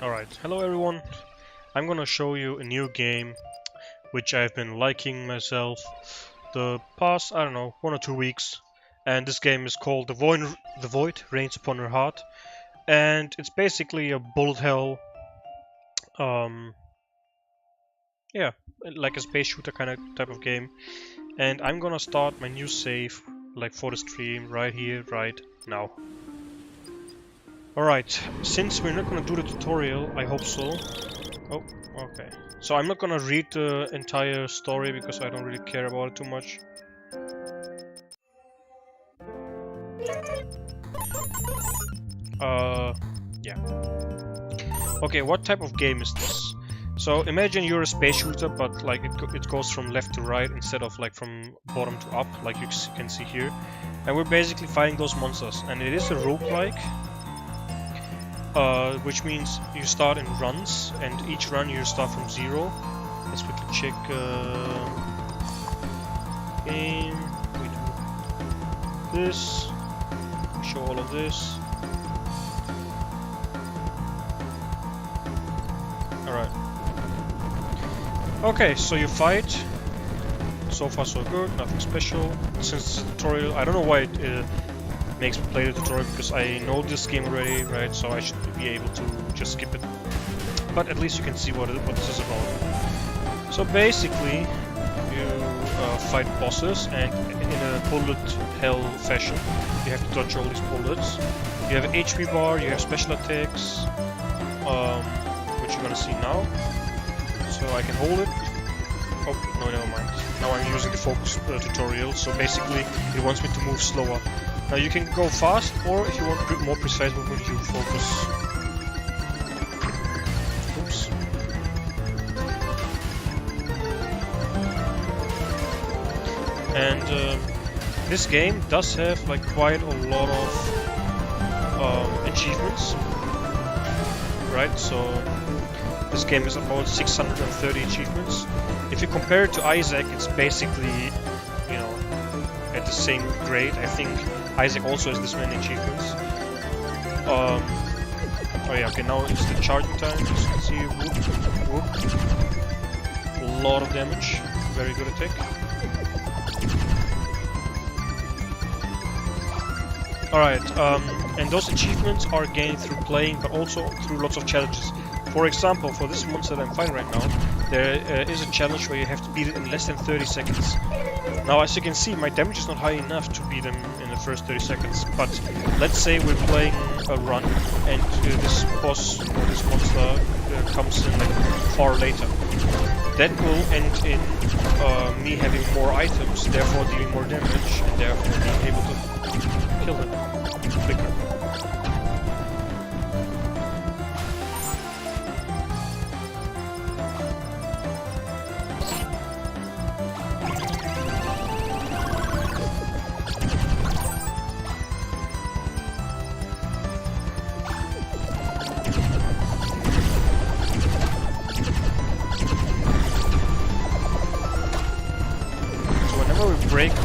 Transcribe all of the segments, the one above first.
Alright, hello everyone. I'm gonna show you a new game which I've been liking myself the past, I don't know, 1 or 2 weeks. And this game is called The Void Rains Upon Your Heart. And it's basically a bullet hell, yeah, like a space shooter kind of type of game. And I'm gonna start my new save, like for the stream, right here, right now. Alright, since we're not gonna do the tutorial, I hope so. Oh, okay. So I'm not gonna read the entire story because I don't really care about it too much. Yeah. Okay, what type of game is this? So imagine you're a space shooter, but like it goes from left to right instead of like from bottom to up, like you can see here. And we're basically fighting those monsters, and it is a roguelike. Which means you start in runs, and each run you start from 0. Let's quickly check game. We do this. Show all of this. Alright. Okay, so you fight. So far so good, nothing special. Since it's a tutorial, I don't know why it makes me play the tutorial, because I know this game already, right? So I should be able to just skip it. But at least you can see what this is about. So basically, you fight bosses, and in a bullet hell fashion, you have to dodge all these bullets. You have an HP bar, you have special attacks, which you're gonna see now. So I can hold it. Oh, no, never mind. Now I'm using the focus tutorial, so basically it wants me to move slower. Now you can go fast, or if you want more precise movement, you focus. Oops. And this game does have like quite a lot of achievements, right? So this game is about 630 achievements. If you compare it to Isaac, it's basically, you know, at the same grade. I think Isaac also has this many achievements. Oh yeah, okay, now it's the charging time. As you can see, whoop, whoop. A lot of damage. Very good attack. Alright, and those achievements are gained through playing, but also through lots of challenges. For example, for this monster that I'm fighting right now, there is a challenge where you have to beat it in less than 30 seconds. Now, as you can see, my damage is not high enough to beat him in the first 30 seconds, but let's say we're playing a run, and this boss, or this monster, comes in like far later. That will end in me having more items, therefore dealing more damage, and therefore being able to kill him quicker.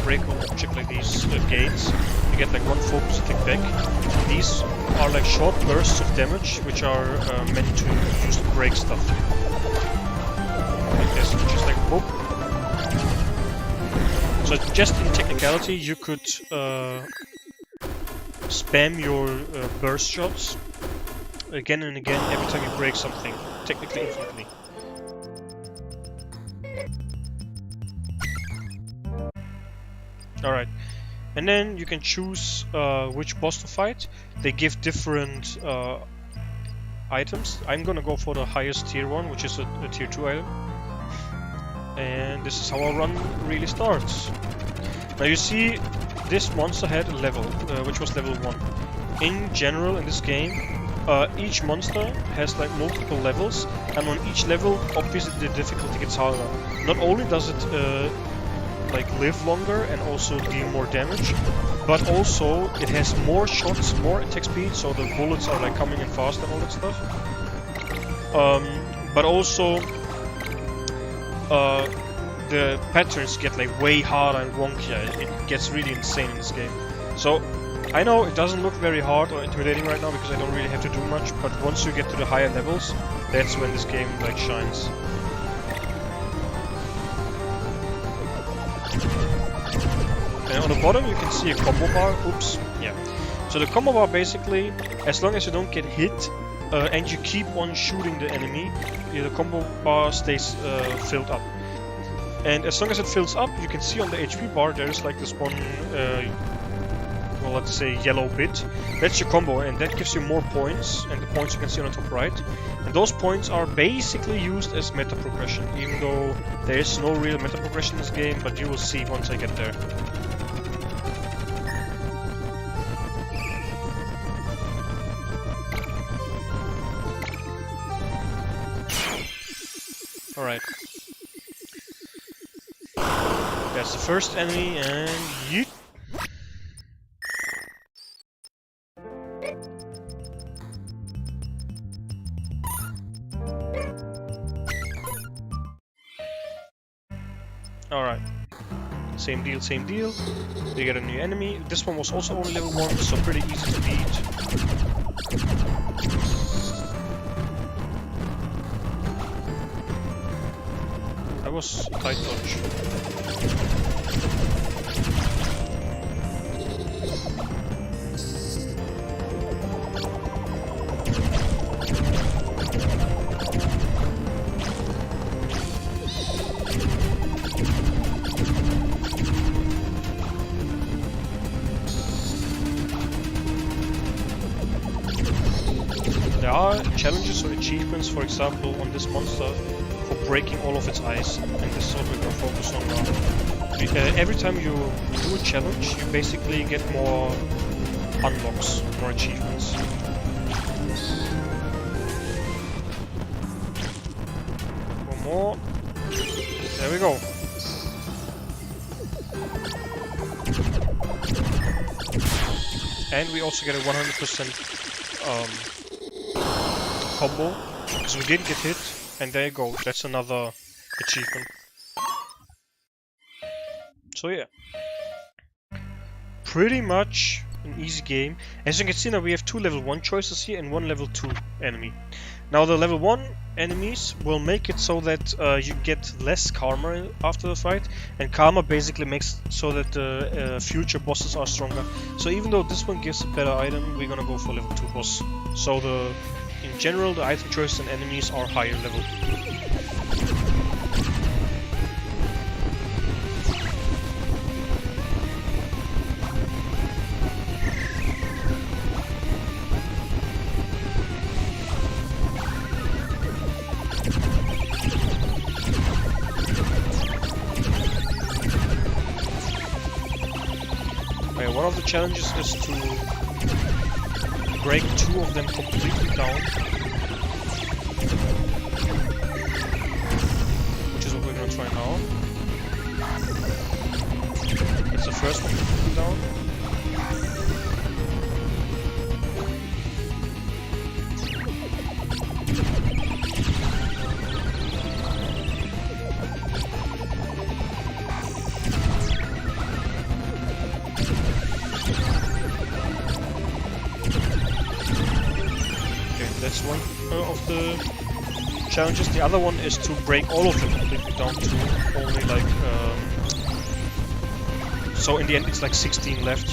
Break an object like these gates, you get like one focus attack back. These are like short bursts of damage, which are meant to use to break stuff. Like this, just like whoop. So just in technicality, you could spam your burst shots again and again every time you break something, technically infinitely. Alright, and then you can choose which boss to fight. They give different items. I'm gonna go for the highest tier one, which is a tier 2 item. And this is how our run really starts. Now you see, this monster had a level, which was level 1. In general, in this game, each monster has like multiple levels, and on each level, obviously the difficulty gets harder. Not only does it like live longer and also deal more damage, but also it has more shots, more attack speed, so the bullets are like coming in fast and all that stuff. But also the patterns get like way harder and wonkier. It gets really insane in this game. So I know it doesn't look very hard or intimidating right now because I don't really have to do much, but once you get to the higher levels, that's when this game like shines. And on the bottom you can see a combo bar. Oops, yeah. So the combo bar basically, as long as you don't get hit and you keep on shooting the enemy, the combo bar stays filled up. And as long as it fills up, you can see on the HP bar there's like this one, well, let's say yellow bit. That's your combo, and that gives you more points, and the points you can see on the top right. And those points are basically used as meta progression, even though there is no real meta progression in this game, but you will see once I get there. Alright. That's the first enemy, and yeet! Alright. Same deal, same deal. You get a new enemy. This one was also only level 1, so pretty easy to beat. That was a tight dodge. There are challenges or achievements, for example, on this monster for breaking all of its eyes, and this is what we're going to focus on now. Every time you do a challenge, you basically get more unlocks, more achievements. One more. There we go. And we also get a 100% combo, because we didn't get hit, and there you go, that's another achievement. So yeah, pretty much an easy game. As you can see now, we have 2 level 1 choices here and 1 level 2 enemy. Now the level 1 enemies will make it so that you get less karma after the fight, and karma basically makes so that the future bosses are stronger. So even though this one gives a better item, we're gonna go for level 2 boss. So in general, the item choices and enemies are higher level. Okay, one of the challenges is to break 2 of them completely down, which is what we're gonna try now. That's the first one completely down. That's one of the challenges. The other one is to break all of them completely down to only like... so in the end it's like 16 left,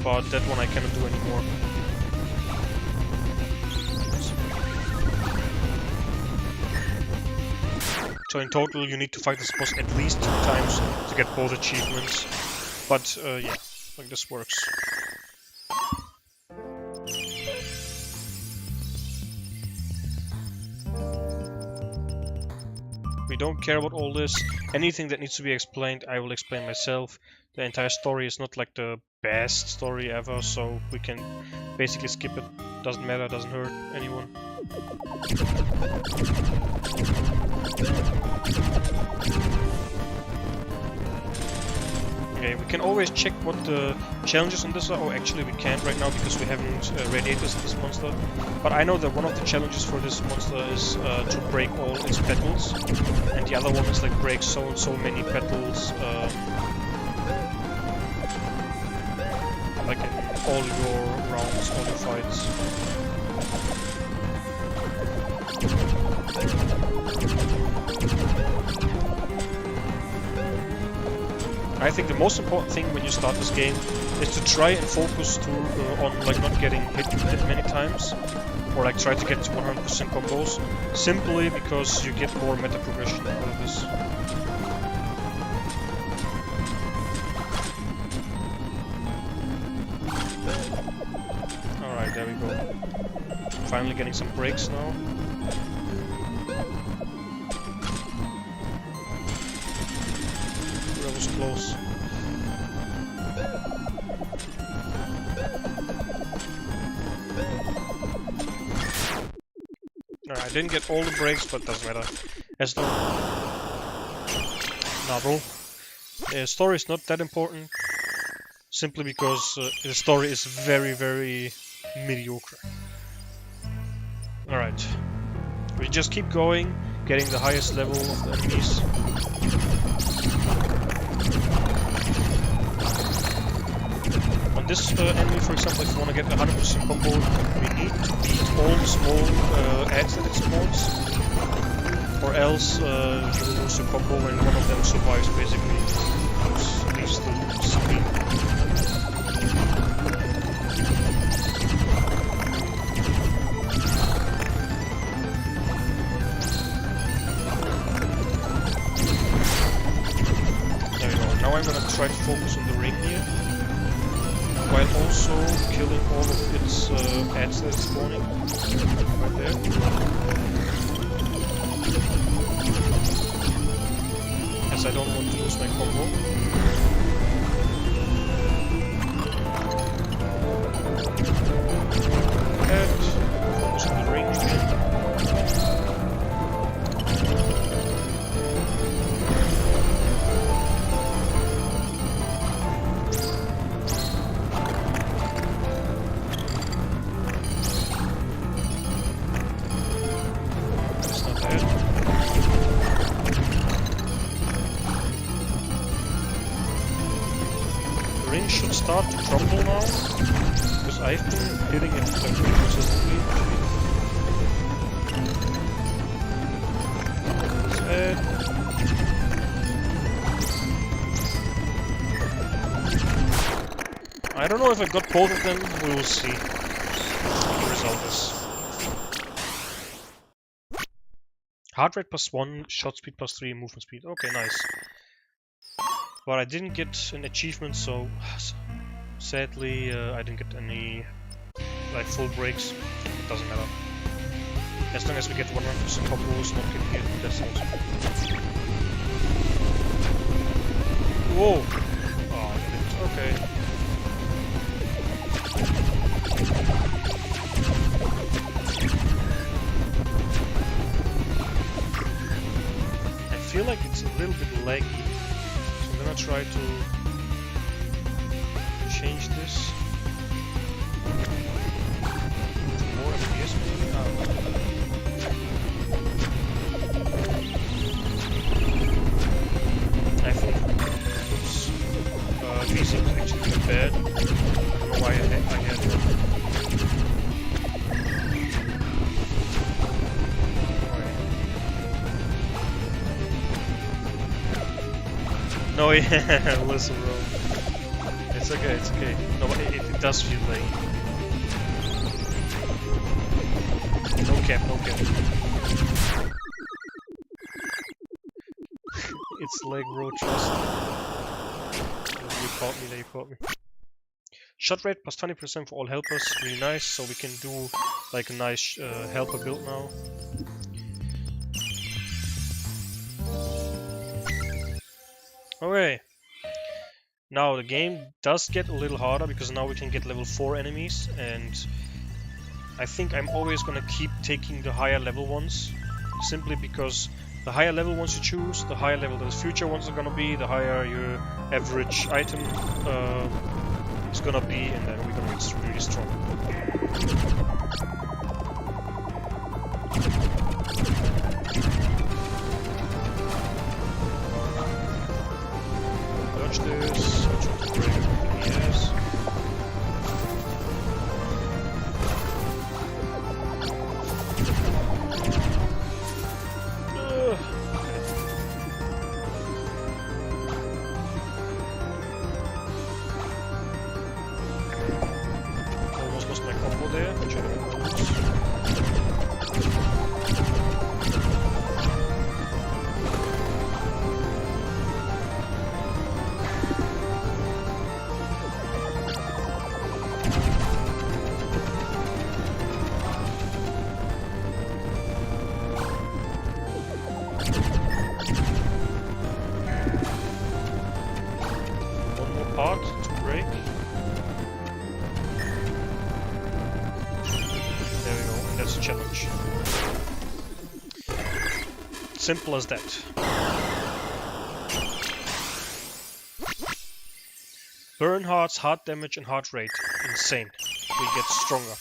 but that one I cannot do anymore. So in total you need to fight this boss at least 2 times to get both achievements. But yeah, like this works. We don't care about all this. Anything that needs to be explained, I will explain myself. The entire story is not like the best story ever, so we can basically skip it. Doesn't matter, doesn't hurt anyone. Okay, we can always check what the challenges on this are. Oh, actually we can't right now because we haven't radiated this monster. But I know that one of the challenges for this monster is to break all its petals. And the other one is like break so and so many petals. Like all your rounds, all your fights. I think the most important thing when you start this game is to try and focus on like not getting hit many times, or like try to get to 100% combos, simply because you get more meta progression out of this. Alright, there we go. Finally getting some breaks now. That was close. Alright, I didn't get all the breaks, but doesn't matter. As long... Nah, bro. The story is not that important. Simply because the story is very, very mediocre. Alright. We just keep going, getting the highest level of the enemies. On this enemy, for example, if you want to get 100% combo, we need to beat all the small ads that it spawns. Or else you will lose your combo when one of them survives, basically. Leaves the screen. Now I'm gonna try to focus on the ring here, while also killing all of its ads that it's spawning right there. As I don't want to lose my combo. And focus on the ring again. Should start to crumble now, because I've been hitting it like pretty consistently. I don't know if I got both of them, we will see what the result is. Heart rate +1, shot speed +3, movement speed. Okay, nice. But I didn't get an achievement, so sadly I didn't get any like full breaks. It doesn't matter. As long as we get 100% combos, not getting hit, that's awesome. Whoa! Oh, I got it. Okay. I feel like it's a little bit laggy. I'm gonna try to change this to more FPS maybe? I think oops. These seems actually kind of bad. I don't know why I had it. No, yeah, listen, bro. It's okay, it's okay. No, it does feel late. No cap, no cap. It's lag, bro, trust me. You caught me, there you caught me. Shot rate +20% for all helpers, really nice. So we can do like a nice helper build now. Okay, now the game does get a little harder because now we can get level 4 enemies, and I think I'm always gonna keep taking the higher level ones, simply because the higher level ones you choose, the higher level the future ones are gonna be, the higher your average item is gonna be, and then we're gonna get really strong. This, I'll try to break yes. there, which I don't use. Part to break. There we go, and that's a challenge. Simple as that. Burn hearts, heart damage, and heart rate. Insane. We get stronger.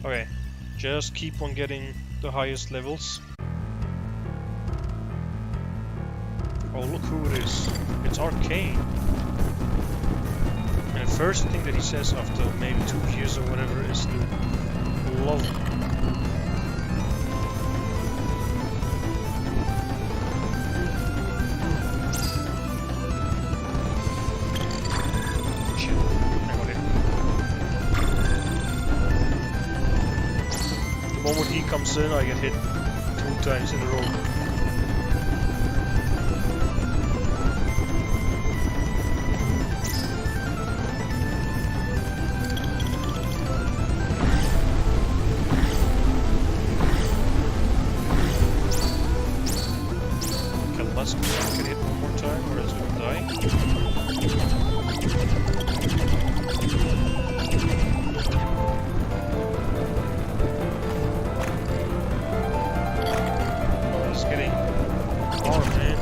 Okay, just keep on getting the highest levels. Oh, look who it is. It's Arcane. And the first thing that he says after maybe 2 years or whatever is love. Shit, I got it. The moment he comes in, I get hit 2 times in a row. Let's get hit one more time or else we'll die. Oh, it's getting hard, man.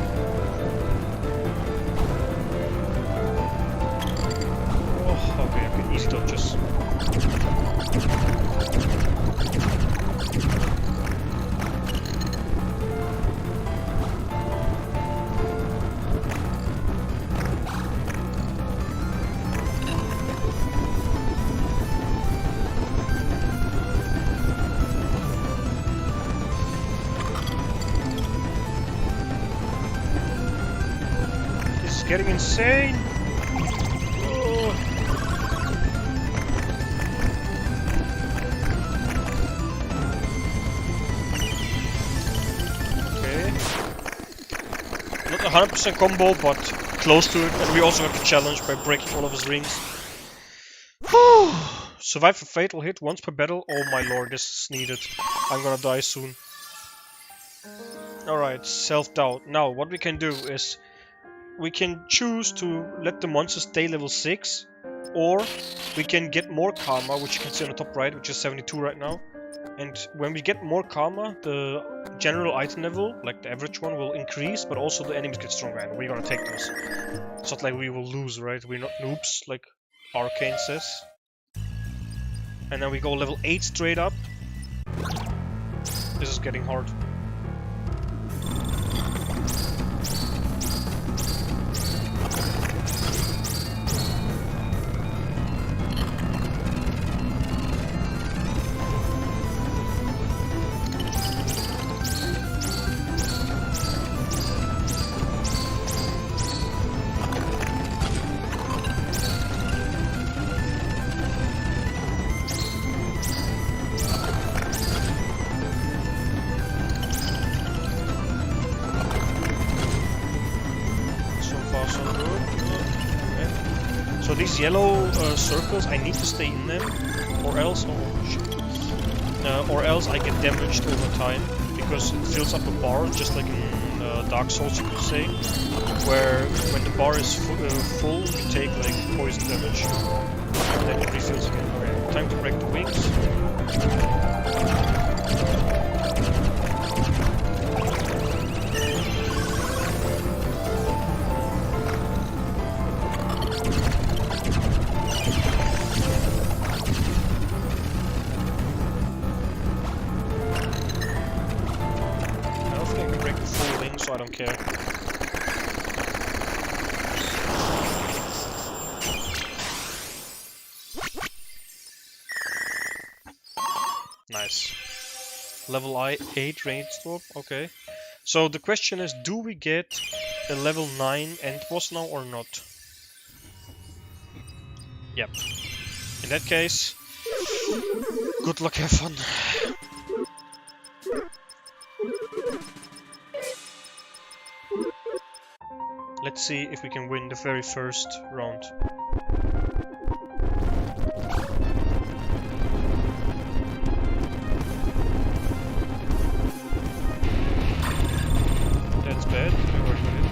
Oh, okay, easy dodges. Getting insane! Oh. Okay. Not 100% combo, but close to it. And we also have the challenge by breaking all of his rings. Whew. Survive a fatal hit once per battle. Oh my lord, this is needed. I'm gonna die soon. Alright, self-doubt. Now, what we can do is we can choose to let the monster stay level 6, or we can get more karma, which you can see on the top right, which is 72 right now. And when we get more karma, the general item level, like the average one, will increase, but also the enemies get stronger, and we're gonna take those. It's not like we will lose, right? We're not noobs, like Arcane says. And then we go level 8 straight up. This is getting hard. So these yellow circles, I need to stay in them, or else, or else I get damaged over time, because it fills up a bar, just like in Dark Souls, you could say, where when the bar is full, you take like poison damage, and then it refills again. Okay, time to break the wings. So I don't care. Nice. Level 8 range swap, okay. So the question is, do we get a level 9 end boss now or not? Yep. In that case, good luck, have fun. Let's see if we can win the very first round. That's bad. I worked with it.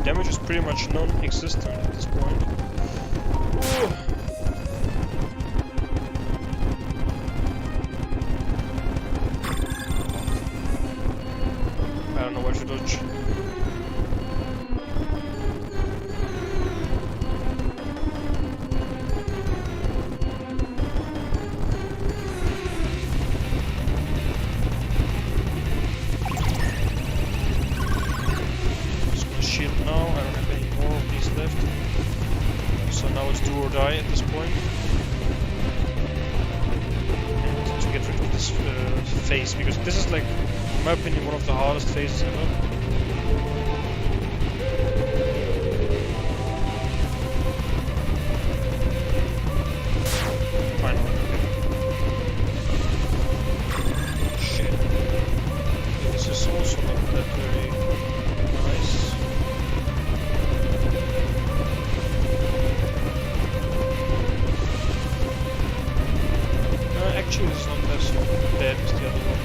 Damage is pretty much non-existent at this point. Ooh. I don't know where to dodge. Now it's do or die at this point. And to get rid of this phase, because this is like, in my opinion, one of the hardest phases ever. Finally. Shit. Okay, this is also not that very nice. Actually, this is not as bad as the other one.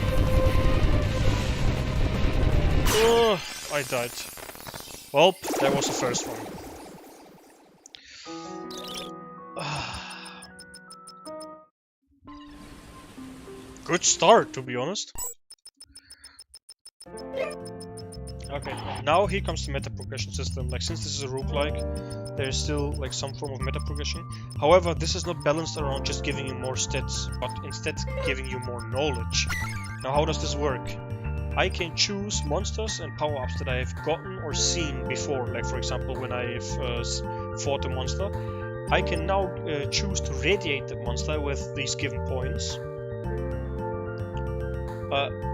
Oh, I died. Well, that was the first one. Good start, to be honest. Okay, now here comes the meta progression system. Like, since this is a roguelike, there is still like some form of meta progression. However, this is not balanced around just giving you more stats, but instead giving you more knowledge. Now, how does this work? I can choose monsters and power-ups that I have gotten or seen before. Like, for example, when I have fought a monster, I can now choose to radiate the monster with these given points.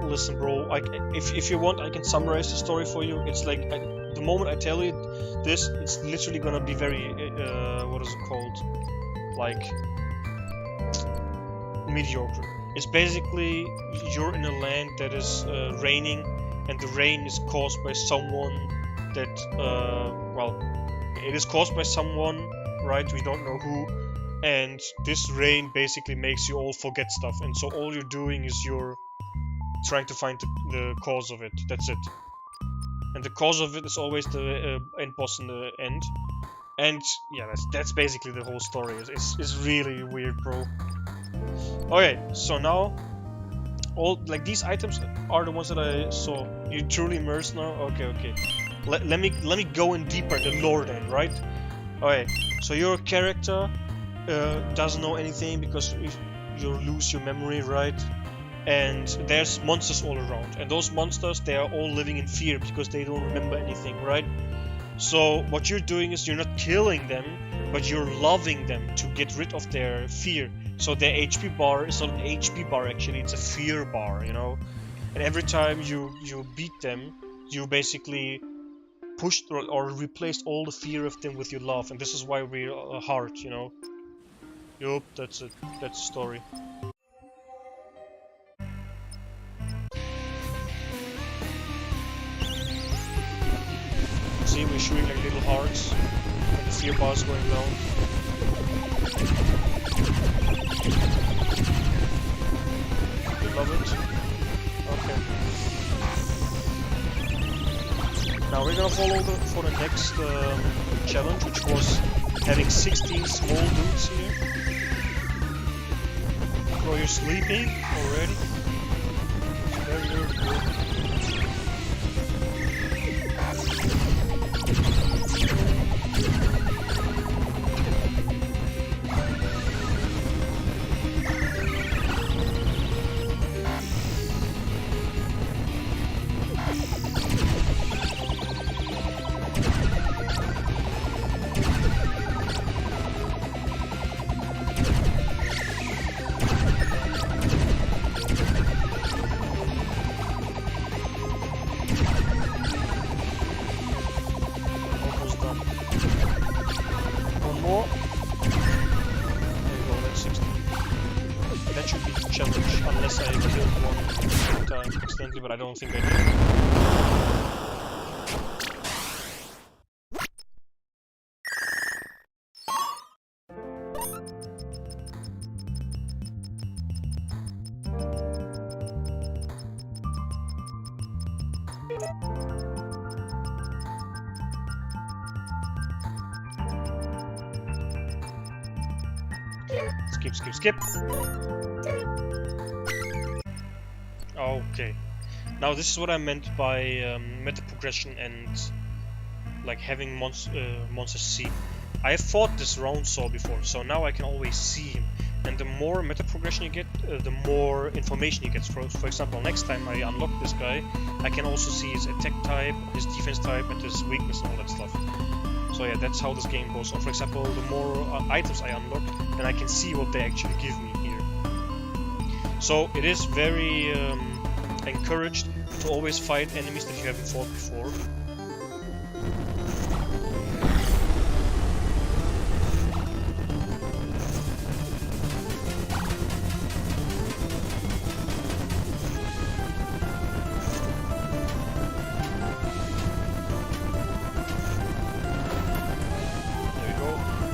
Listen, bro, if you want, I can summarize the story for you. It's like, the moment I tell you this, it's literally gonna be very, what is it called? Like, mediocre. It's basically, you're in a land that is raining, and the rain is caused by someone that, well, it is caused by someone, right? We don't know who. And this rain basically makes you all forget stuff. And so all you're doing is you're trying to find the cause of it. That's it. And the cause of it is always the end boss in the end. And yeah, that's basically the whole story. It's really weird, bro. Okay, so now all like these items are the ones that I saw. You truly immersed now? Okay. Let me go in deeper the lore then, right? Okay, so your character doesn't know anything because you lose your memory, right? And there's monsters all around, and those monsters, they are all living in fear because they don't remember anything, right? So what you're doing is you're not killing them, but you're loving them to get rid of their fear. So their HP bar is not an HP bar, actually, it's a fear bar, you know? And every time you beat them, you basically pushed or replaced all the fear of them with your love, and this is why we're a heart, you know? Yup, that's it. That's the story. See, we're shooting like little hearts, and the fear bar is going down. You love it? Okay. Now we're gonna follow for the next challenge, which was having 16 small dudes here. Bro, you're sleeping already? Very early, bro. but I don't think I did. Skip. Okay. Now this is what I meant by meta progression and like having monsters see. I have fought this round saw before, so now I can always see him. And the more meta progression you get, the more information you get. For example, next time I unlock this guy, I can also see his attack type, his defense type, and his weakness and all that stuff. So yeah, that's how this game goes. So for example, the more items I unlock, then I can see what they actually give me here. So it is very encouraged to always fight enemies that you haven't fought before.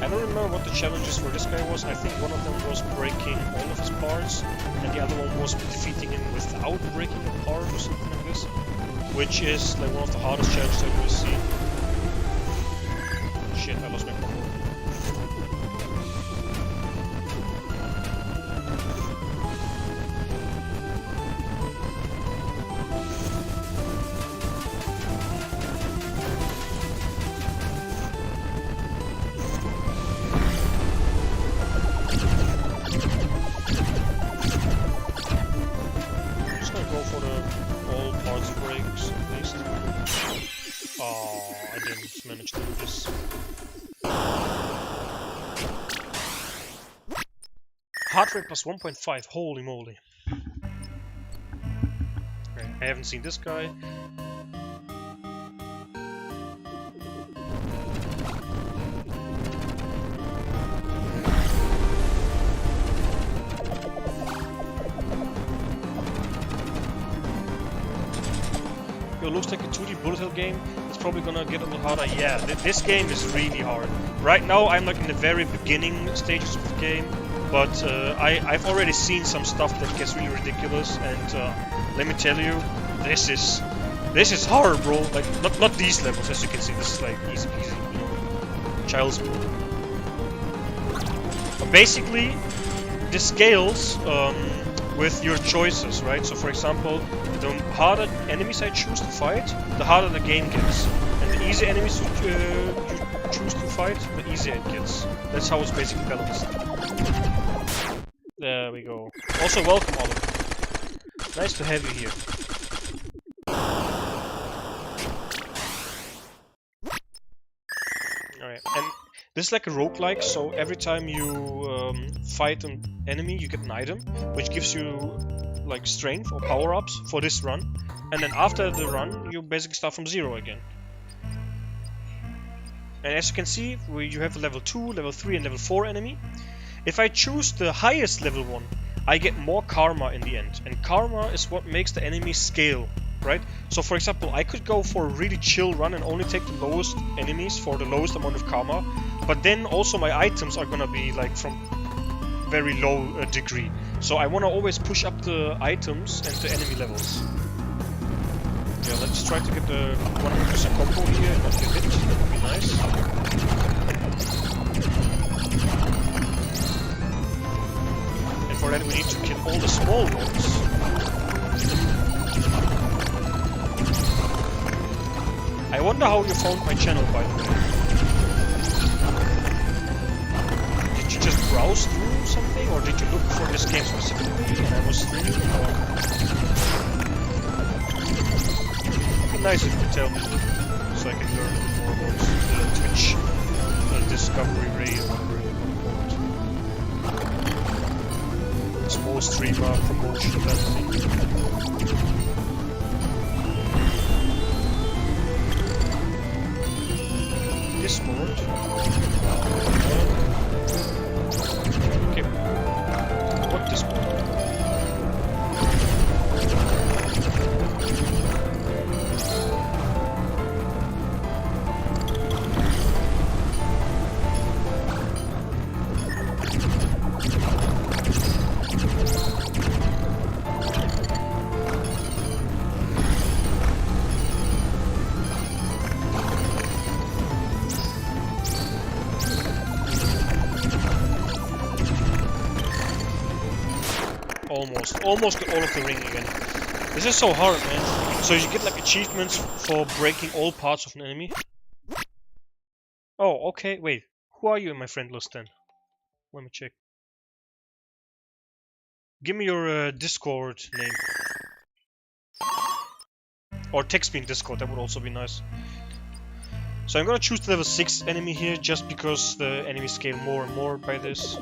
I don't remember what the challenges for this guy was. I think one of them was breaking all of his parts, and the other one was defeating him without breaking a part or something like this, which is like one of the hardest challenges I've ever seen. Shit, I lost my combo. Managed to do this. Heart rate plus 1.5, holy moly. Okay, I haven't seen this guy. It looks like a 2D bullet hell game. It's probably gonna get a little harder. Yeah, this game is really hard. Right now I'm like in the very beginning stages of the game, but I've already seen some stuff that gets really ridiculous, and let me tell you, this is hard, bro. Like not these levels, as you can see. This is like easy peasy, you know, child's play. But basically, the scales with your choices, right? So for example, the harder enemies I choose to fight, the harder the game gets. And the easier enemies you choose to fight, the easier it gets. That's how it's basically balanced. There we go. Also welcome, Oliver. Nice to have you here. Alright, and this is like a roguelike, so every time you fight an enemy, you get an item, which gives you like strength or power-ups for this run, and then after the run you basically start from zero again. And as you can see, you have a level 2, level 3 and level 4 enemy. If I choose the highest level one, I get more karma in the end, and karma is what makes the enemy scale, right? So for example, I could go for a really chill run and only take the lowest enemies for the lowest amount of karma, but then also my items are gonna be like from very low degree. So I want to always push up the items and the enemy levels. Yeah, let's try to get the 100% combo here and not get hit. That would be nice. And for that we need to kill all the small ones. I wonder how you found my channel, by the way. Did you just browse through something, or did you look for this game specifically and I was streaming, or... It'd be nice if you tell me, so I can learn a bit more about the Twitch discovery ray or whatever you want to call it. Small streamer promotion, that thing. Discord. Okay. What Discord? Almost got all of the ring again. This is so hard, man. So you get like achievements for breaking all parts of an enemy. Oh, okay. Wait, who are you in my friend list then? Let me check. Give me your Discord name. Or text me in Discord, that would also be nice. So I'm gonna choose the level 6 enemy here, just because the enemies scale more and more by this.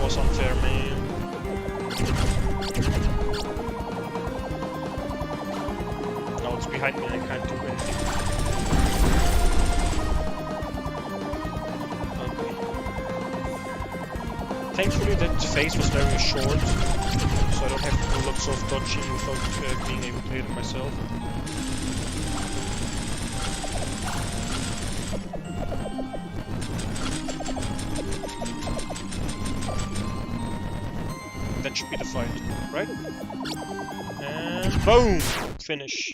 Unfair, man. No, it's behind me, I can't do anything. Okay. Thankfully that phase was very short, so I don't have to do lots of dodging without being able to hit it myself. That should be the fight, right? And boom! Finish.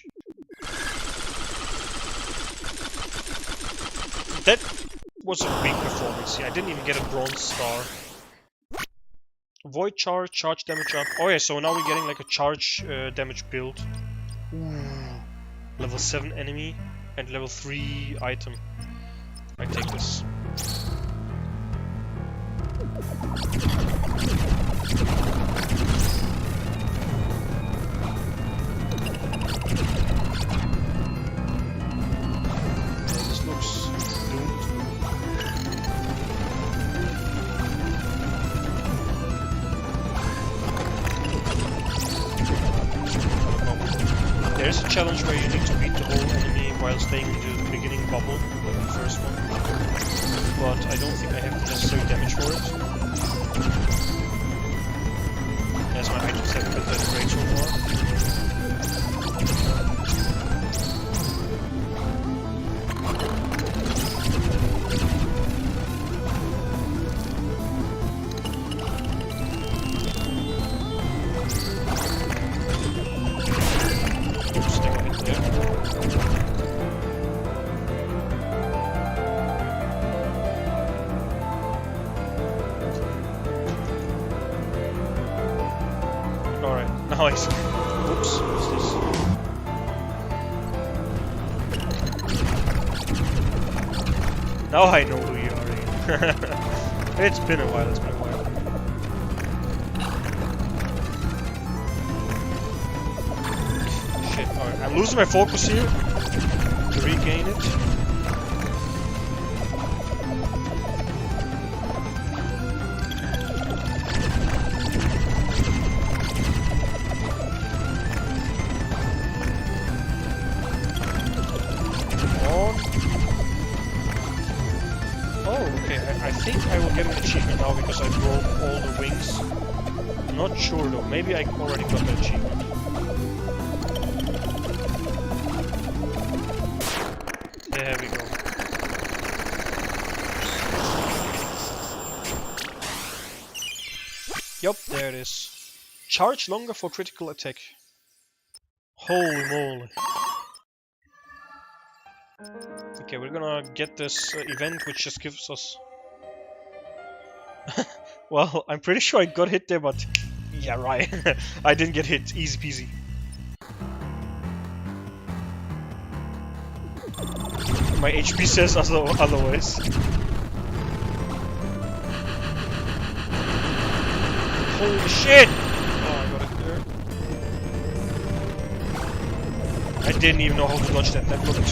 That was a big performance here. I didn't even get a bronze star. Void charge, charge damage up. Oh yeah, so now we're getting like a charge damage build. Ooh. Level 7 enemy and level 3 item. I take this. This looks doomed. There's a challenge where you need to beat the whole enemy while staying in the beginning bubble, like the first one. But I don't think I have the necessary damage for it. As my items haven't been that great so far. Oops, take a hit there. Alright, nice. Oops, what's this? Now I know who you are. It's been a while, Shit, alright. I'm losing my focus here to regain it. I think I will get an achievement now because I broke all the wings. I'm not sure though, maybe I already got the achievement. There we go. Yup, there it is. Charge longer for critical attack. Holy moly. Okay, we're gonna get this event which just gives us... Well, I'm pretty sure I got hit there, but... Yeah, right. I didn't get hit. Easy peasy. My HP says otherwise. Holy shit! Oh, I got it there. I didn't even know how to dodge that. That looked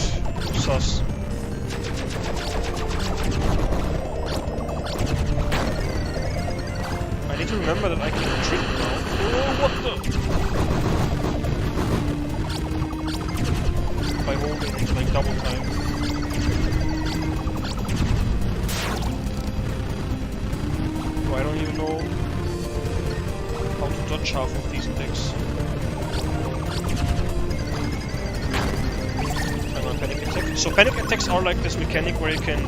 sus. I need to remember that I can trick now. Oh, what the? By holding it like double time. Oh, I don't even know dodge half of these attacks. Panic attack. So panic attacks are like this mechanic where you can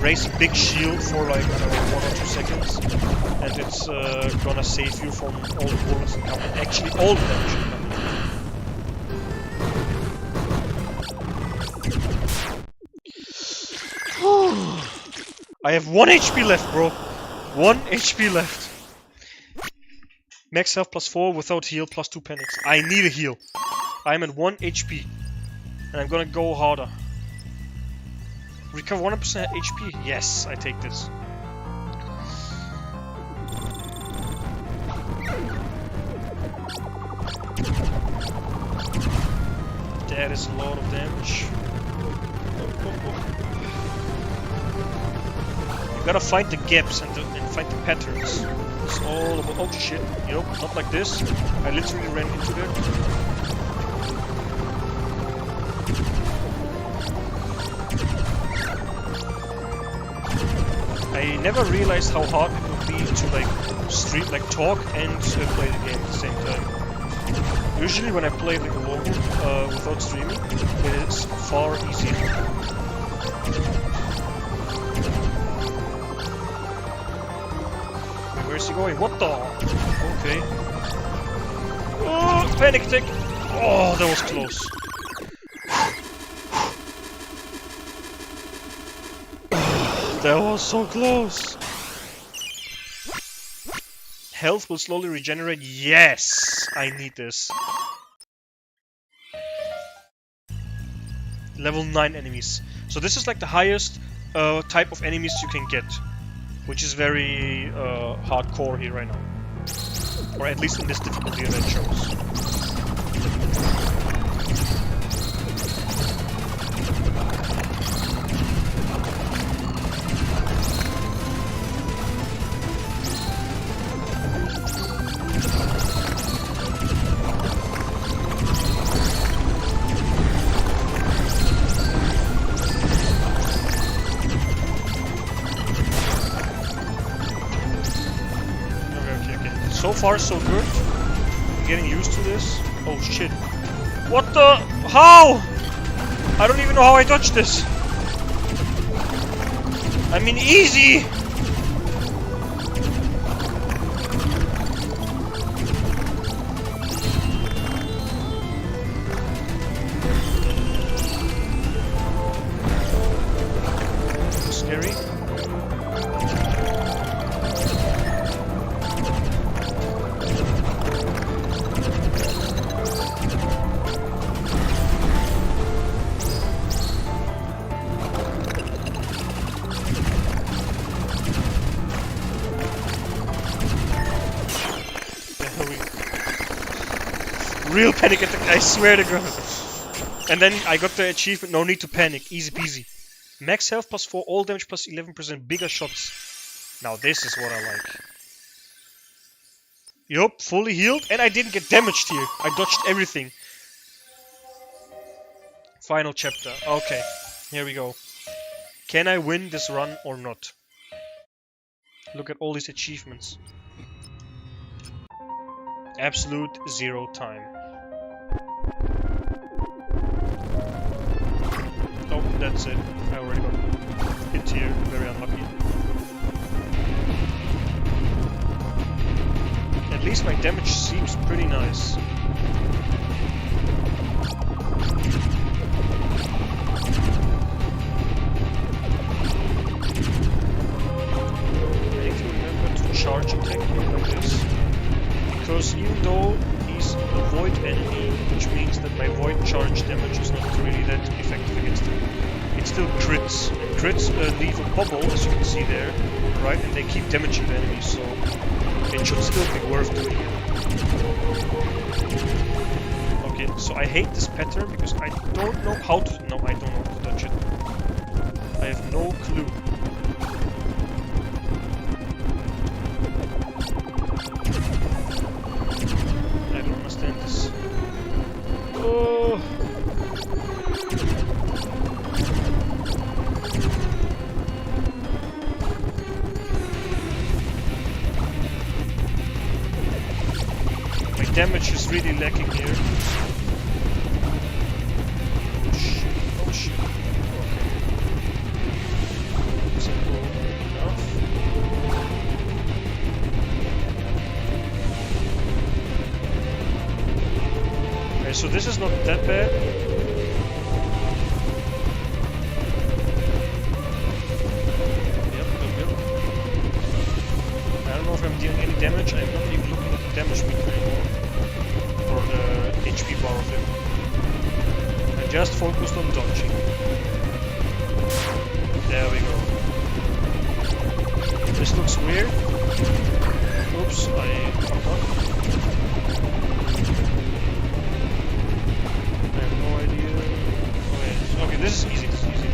raise a big shield for like, I don't know, 1 or 2 seconds, and it's gonna save you from all the bullets that come in. Actually, all the damage that come in. I have 1 HP left, bro. 1 HP left. Max health plus 4 without heal plus 2 panics. I need a heal. I'm at 1 HP. And I'm gonna go harder. Recover 100% HP. Yes, I take this. That is a lot of damage. You gotta find the gaps and find the patterns. It's all about. Oh shit! Nope, not like this. I literally ran into that. I never realized how hard it would be to talk and play the game at the same time. Usually when I play like alone without streaming, it is far easier. Where's he going? What the? Okay. Oh, panic attack! Oh, that was close. That was so close! Health will slowly regenerate. Yes! I need this. Level 9 enemies. So this is like the highest type of enemies you can get. Which is very hardcore here right now. Or at least in this difficulty that it shows. So far, so good. I'm getting used to this. Oh shit. What the? How? I don't even know how I dodged this. I mean, easy! Scary. Real panic attack, I swear to God. And then I got the achievement, no need to panic, easy peasy. Max health plus 4, all damage plus 11%, bigger shots. Now this is what I like. Yup, fully healed, and I didn't get damaged here. I dodged everything. Final chapter, okay, here we go. Can I win this run or not? Look at all these achievements. Absolute 0 time. Oh, that's it. I already got hit here. Very unlucky. At least my damage seems pretty nice. I need to remember to charge attack like this. Because even though he's a void enemy, which means that my void charge damage is not really that effective against him, it still crits. And crits leave a bubble, as you can see there, right? And they keep damaging the enemies, so it should still be worth doing it. Okay, so I hate this pattern because I don't know how to... No, I don't know how to dodge it. I have no clue. Oh. damage is really lacking here. Oh shit, oh shit. Okay. Simple enough. Okay, so this is not that bad. I don't know if I'm dealing any damage. I'm not even looking at the damage meter anymore. Or the HP bar of him. I just focused on dodging. There we go. This looks weird. Oops, I fucked up. I have no idea. Okay, this is easy, this is easy.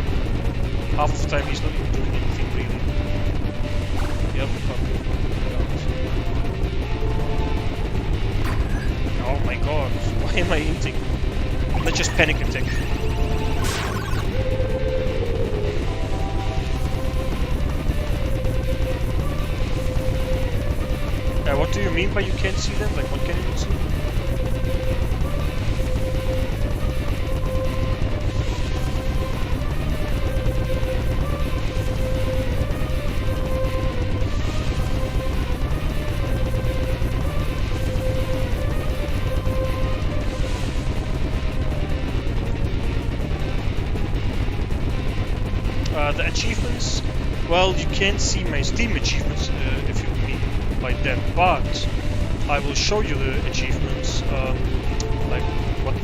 Half of the time he's not even doing anything really. Yep, okay. Oh my god, why am I hinting? Let's just panic attack. What do you mean by you can't see them? Like, what can you see? The achievements, well, you can't see my Steam achievements if you mean by them, but I will show you the achievements, like what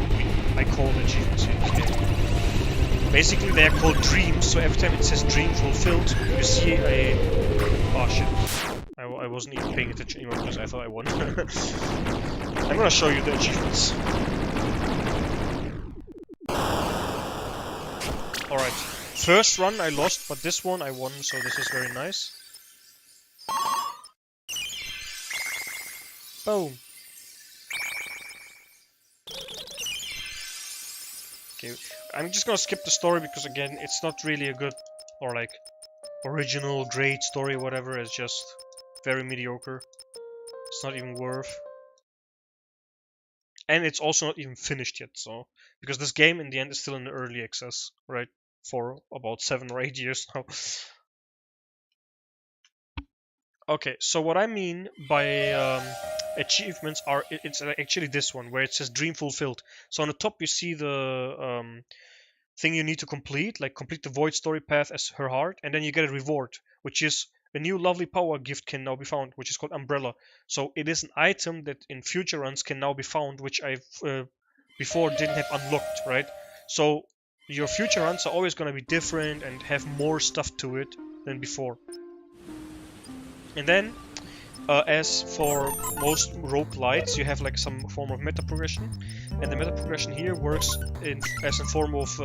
I call the achievements here. Basically, they are called dreams, so every time it says dream fulfilled, you see a... Oh shit. I wasn't even paying attention anymore because I thought I won. I'm gonna show you the achievements. Alright. First run I lost, but this one I won, so this is very nice. Boom. Okay, I'm just gonna skip the story because again, it's not really a good or like original, great story, whatever. It's just very mediocre. It's not even worth. And it's also not even finished yet, so because this game in the end is still in early access, right? For about 7 or 8 years now. Okay, so what I mean by achievements are, it's actually this one where it says dream fulfilled. So on the top you see the thing you need to complete, like complete the void story path as her heart, and then you get a reward, which is a new lovely power gift can now be found, which is called Umbrella. So it is an item that in future runs can now be found, which I've before didn't have unlocked, right? So your future runs are always going to be different and have more stuff to it than before. And then, as for most roguelites, you have like some form of meta progression, and the meta progression here works as a form of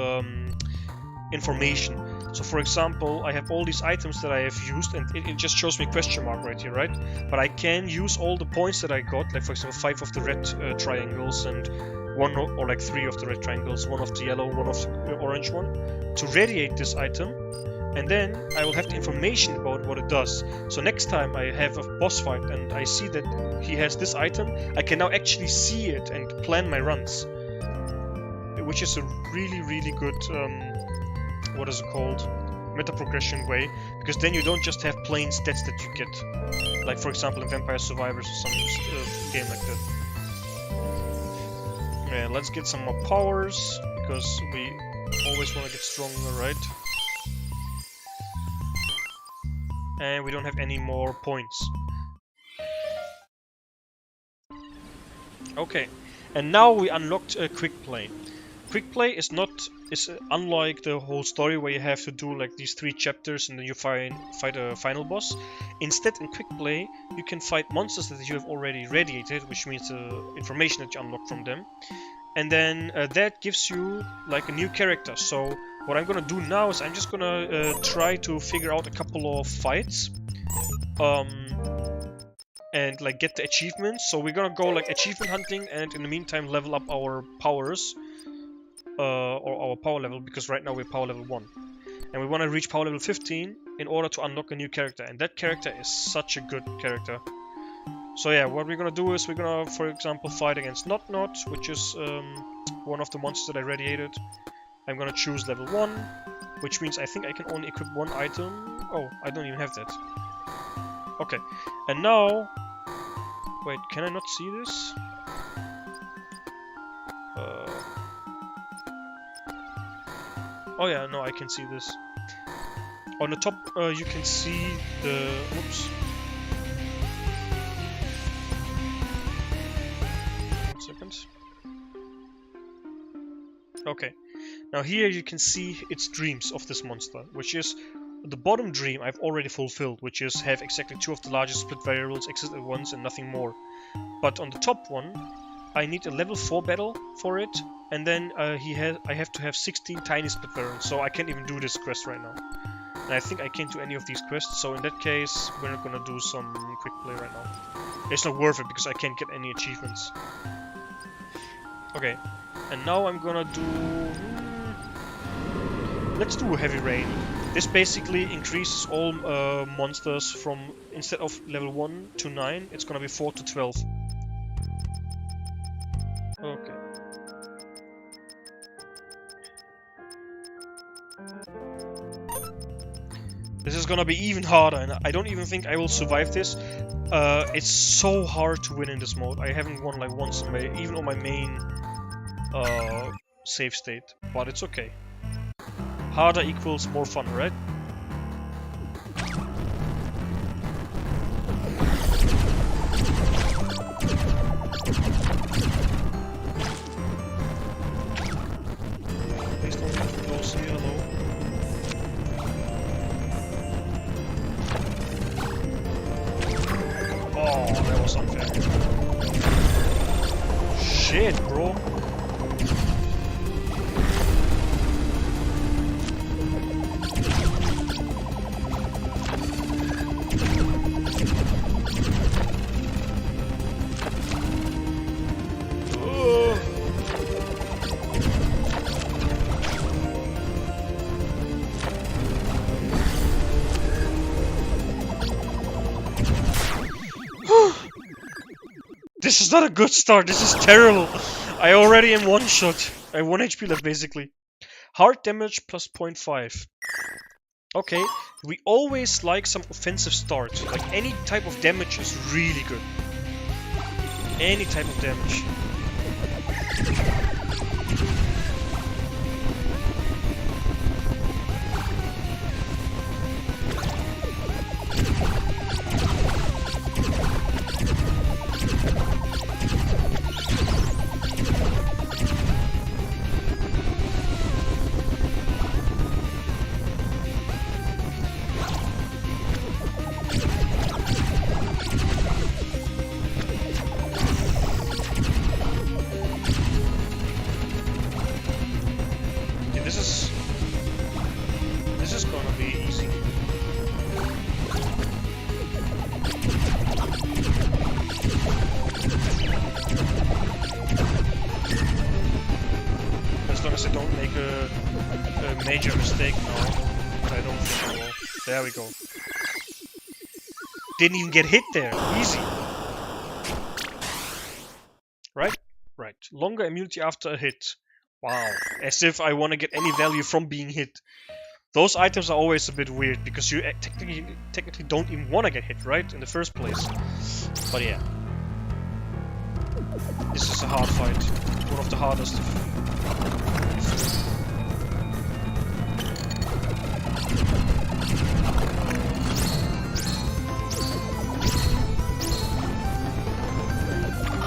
information. So for example, I have all these items that I have used, and it just shows me question mark right here, right? But I can use all the points that I got, like for example 5 of the red triangles and 1 or like 3 of the red triangles, 1 of the yellow, 1 of the orange one, to radiate this item, and then I will have the information about what it does. So next time I have a boss fight and I see that he has this item, I can now actually see it and plan my runs, which is a really good what is it called, meta progression way, because then you don't just have plain stats that you get, like for example in Vampire Survivors or some game like that. Yeah, let's get some more powers, because we always want to get stronger, right? And we don't have any more points. Okay, and now we unlocked a quick play. Quick play is unlike the whole story where you have to do like these 3 chapters and then you fight a final boss. Instead, in quick play, you can fight monsters that you have already radiated, which means the information that you unlock from them. And then that gives you like a new character. So what I'm gonna do now is I'm just gonna try to figure out a couple of fights. And like get the achievements. So we're gonna go like achievement hunting and in the meantime level up our powers. Or our power level, because right now we're power level 1. And we want to reach power level 15 in order to unlock a new character. And that character is such a good character. So yeah, what we're gonna do is we're gonna, for example, fight against Not Not, which is one of the monsters that I radiated. I'm gonna choose level 1, which means I think I can only equip one item. Oh, I don't even have that. Okay, and now... Wait, can I not see this? Oh yeah, no, I can see this. On the top, you can see the... Whoops. 1 second. Okay. Now here you can see its dreams of this monster, which is the bottom dream I've already fulfilled, which is have exactly 2 of the largest split variables exist at once and nothing more. But on the top one, I need a level 4 battle for it, and then I have to have 16 tiny split variables, so I can't even do this quest right now. And I think I can't do any of these quests, so in that case, we're not gonna do some quick play right now. It's not worth it because I can't get any achievements. Okay, and now I'm gonna do... Let's do Heavy Rain. This basically increases all monsters from, instead of level 1 to 9, it's gonna be 4 to 12. Okay. This is gonna be even harder, and I don't even think I will survive this. It's so hard to win in this mode. I haven't won like once, even on my main save state, but it's okay. Harder equals more fun, right? Please don't get too close here, hello. Oh, that was unfair. Shit, bro. This is not a good start, this is terrible. I already am one shot. I have 1 HP left basically. Hard damage plus 0.5. Okay, we always like some offensive start. Like any type of damage is really good. Any type of damage. This is gonna be easy. As long as I don't make a major mistake now. I don't think I will. There we go. Didn't even get hit there. Easy. Right? Right. Longer immunity after a hit. Wow. As if I want to get any value from being hit. Those items are always a bit weird because you technically don't even want to get hit, right? In the first place. But yeah. This is a hard fight. One of the hardest.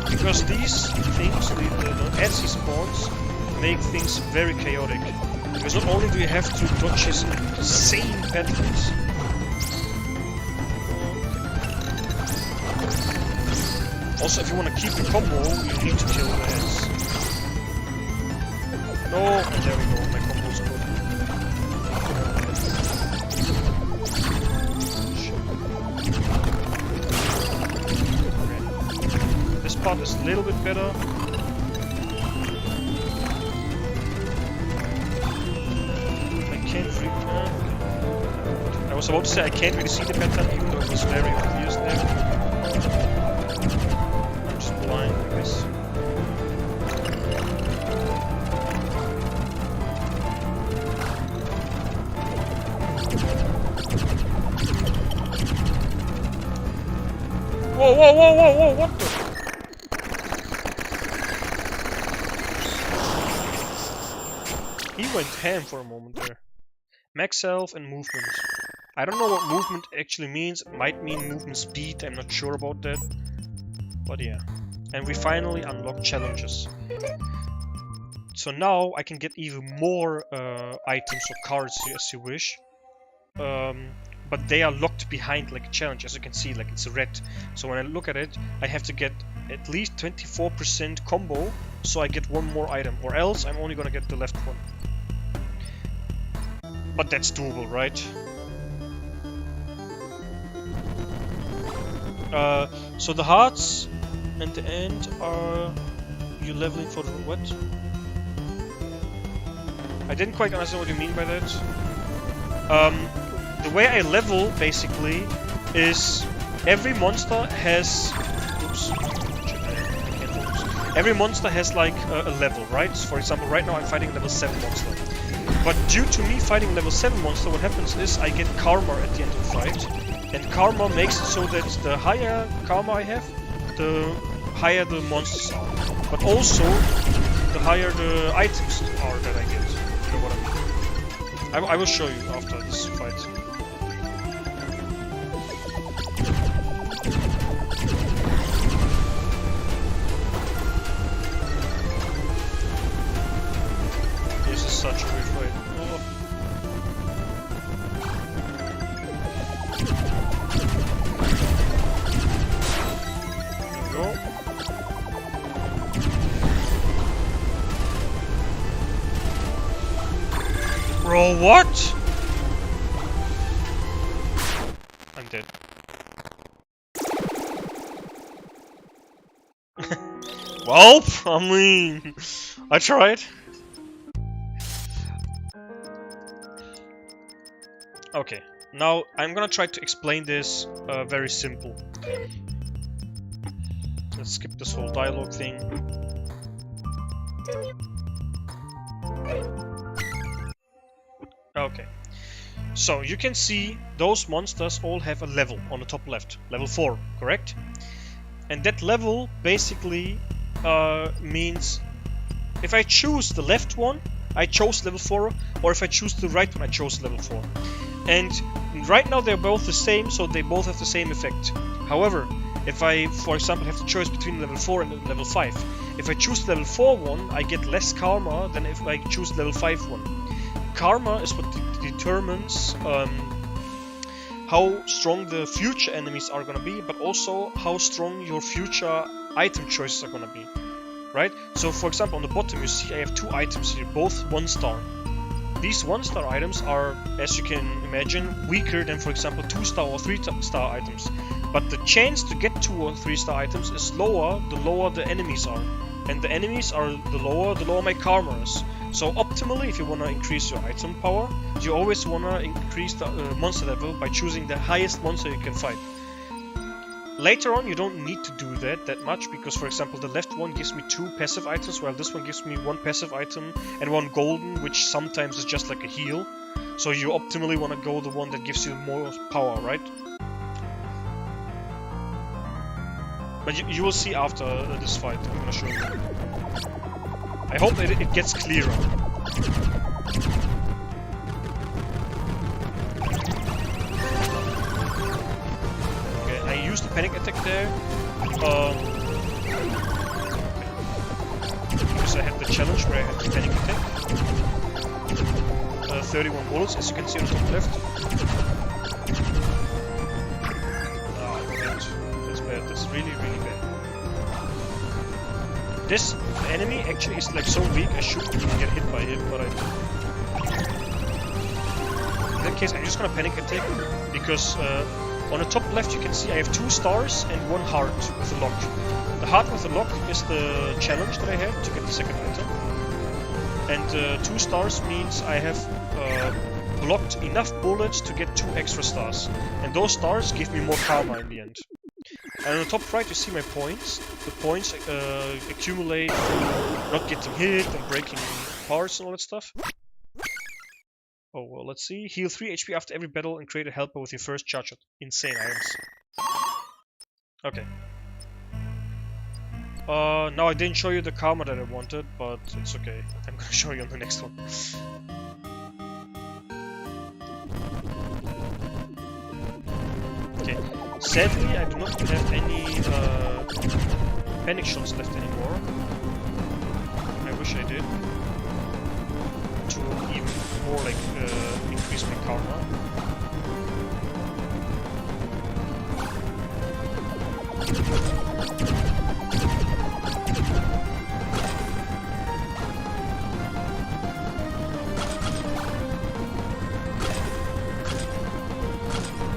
Because these things, the Etsy spawns, make things very chaotic. Because not only do you have to dodge his insane patterns. Also, if you want to keep the combo, you need to kill the heads. No, and there we go, my combo's good. Okay. This part is a little bit better. I was about to say I can't really see the pattern even though it was very obvious there. Whoa, whoa, whoa, whoa, whoa, what the? He went ham for a moment there. Max health and movement. I don't know what movement actually means. It might mean movement speed, I'm not sure about that. But yeah. And we finally unlock challenges. So now I can get even more items or cards as you wish. But they are locked behind like a challenge, as you can see, like it's red. So when I look at it, I have to get at least 24% combo, so I get one more item, or else I'm only gonna get the left one. But that's doable, right? So the hearts at the end are you leveling for the what? I didn't quite understand what you mean by that. The way I level, basically, is every monster has... Oops. Every monster has, like, a level, right? For example, right now I'm fighting level 7 monster. But due to me fighting level 7 monster, what happens is I get karma at the end of the fight. And karma makes it so that the higher karma I have, the higher the monsters are. But also, the higher the items are that I get. You know what I mean? I will show you after this fight. This is such a weird fight. Oh. There we go. Bro, what? I'm dead. Well, I mean, I tried. Okay, now I'm gonna try to explain this very simple. Let's skip this whole dialogue thing. Okay, so you can see those monsters all have a level on the top left, level 4, correct? And that level basically means if I choose the left one, I chose level 4, or if I choose the right one, I chose level 4. And right now they're both the same, so they both have the same effect. However, if I, for example, have the choice between level 4 and level 5, if I choose level 4 one, I get less karma than if I choose level 5 one. Karma is what determines how strong the future enemies are gonna be, but also how strong your future item choices are gonna be. Right? So for example, on the bottom you see I have 2 items here, both 1 star. These 1-star items are, as you can imagine, weaker than, for example, 2-star or 3-star items. But the chance to get 2 or 3-star items is lower the lower the enemies are. And the enemies are the lower my karma is. So optimally, if you want to increase your item power, you always want to increase the monster level by choosing the highest monster you can fight. Later on, you don't need to do that much, because, for example, the left one gives me 2 passive items, while this one gives me 1 passive item and 1 golden, which sometimes is just like a heal. So you optimally want to go the one that gives you more power, right? But you will see after this fight. I'm gonna show you. I hope it gets clearer. I used the panic attack there because I had the challenge where I had the panic attack. 31 bullets, as you can see on the top left. Oh, that's bad. That's really, really bad. This enemy actually is like so weak, I shouldn't even get hit by him, but I do. In that case, I'm just gonna panic attack because on the top left you can see I have 2 stars and 1 heart with a lock. The heart with the lock is the challenge that I had to get the second item. And 2 stars means I have blocked enough bullets to get 2 extra stars. And those stars give me more karma in the end. And on the top right you see my points. The points accumulate from not getting hit and breaking parts and all that stuff. Oh, well, let's see. Heal 3 HP after every battle and create a helper with your first charge of insane items. Okay. Now I didn't show you the karma that I wanted, but it's okay. I'm gonna show you on the next one. Okay. Sadly, I do not have any panic shots left anymore. I wish I did. To even more like increase my karma.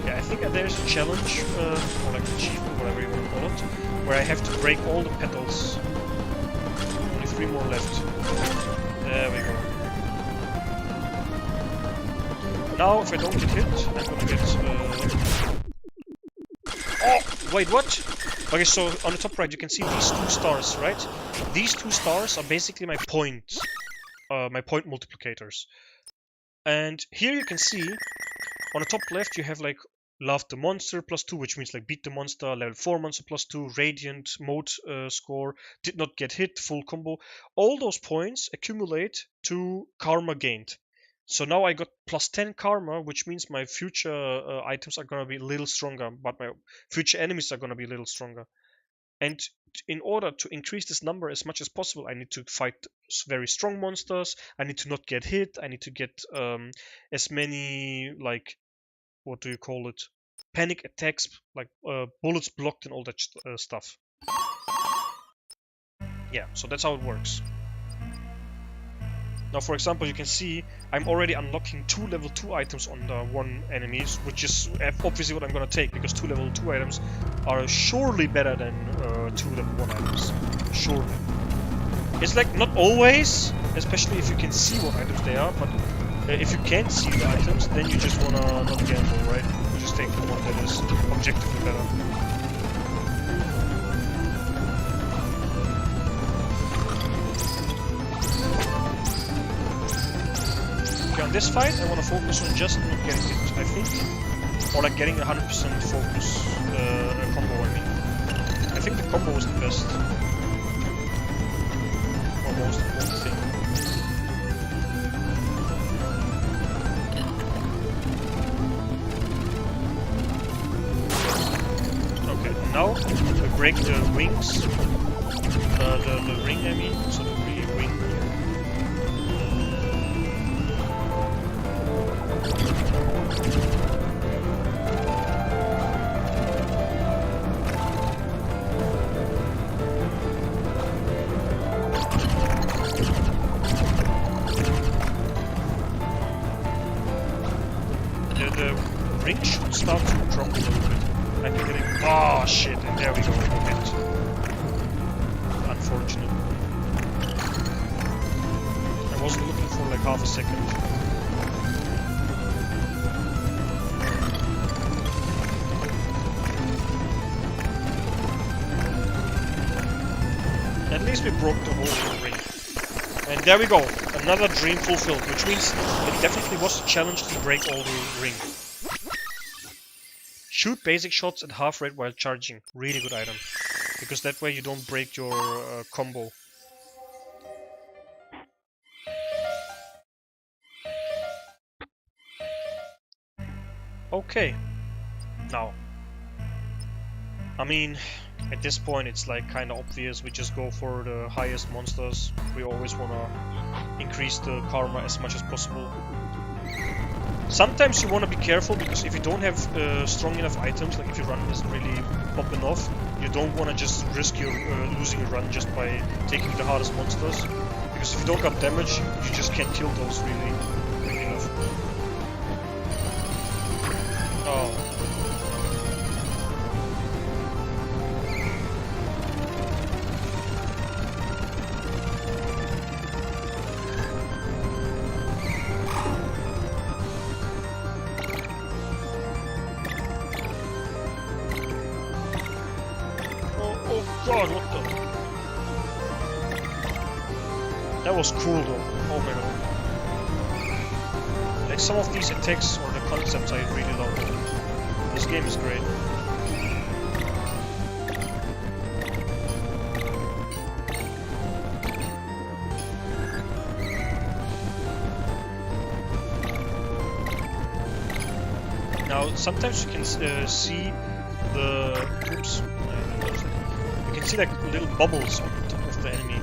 Yeah, I think there's a challenge, or like achievement, whatever you want to call it, where I have to break all the petals. Only 3 more left. There we go. Now, if I don't get hit, I'm gonna get... Oh! Wait, what? Okay, so on the top right, you can see these 2 stars, right? These 2 stars are basically my points. My point multiplicators. And here you can see, on the top left, you have like Love the Monster +2, which means like beat the monster, level 4 monster +2, Radiant mode score, did not get hit, full combo. All those points accumulate to karma gained. So now I got +10 karma, which means my future items are gonna be a little stronger, but my future enemies are gonna be a little stronger. And in order to increase this number as much as possible, I need to fight very strong monsters, I need to not get hit, I need to get as many, like, what do you call it? Panic attacks, like bullets blocked and all that stuff. Yeah, so that's how it works. Now, for example, you can see I'm already unlocking 2 level 2 items on the 1 enemies, which is obviously what I'm gonna take, because 2 level 2 items are surely better than 2 level 1 items. Surely. It's like not always, especially if you can see what items they are, but if you can't see the items, then you just wanna not gamble, right? You just take the one that is objectively better. Okay, on this fight, I want to focus on just not getting hit, I think. Or like getting 100% focus combo, I mean. I think the combo was the best. Or most important thing. Okay, now we break the wings. The ring, I mean. So the ring. The ring should start to drop a little bit. I'm getting... Oh shit, and there we go, hit. Unfortunate. I wasn't looking for like half a second. At least we broke the whole ring. And there we go, another dream fulfilled, which means it definitely was a challenge to break all the ring. Shoot basic shots at half rate while charging. Really good item. Because that way you don't break your combo. Okay. Now. I mean, at this point it's like kinda obvious, we just go for the highest monsters. We always wanna increase the karma as much as possible. Sometimes you wanna be careful, because if you don't have strong enough items, like if your run isn't really popping off, you don't wanna just risk your losing your run just by taking the hardest monsters. Because if you don't got damage, you just can't kill those really enough. Oh. God, what the... That was cool though. Oh my god. Like some of these attacks or the concepts I really love. This game is great. Now, sometimes you can see the... Oops. You can see like little bubbles on top of the enemy.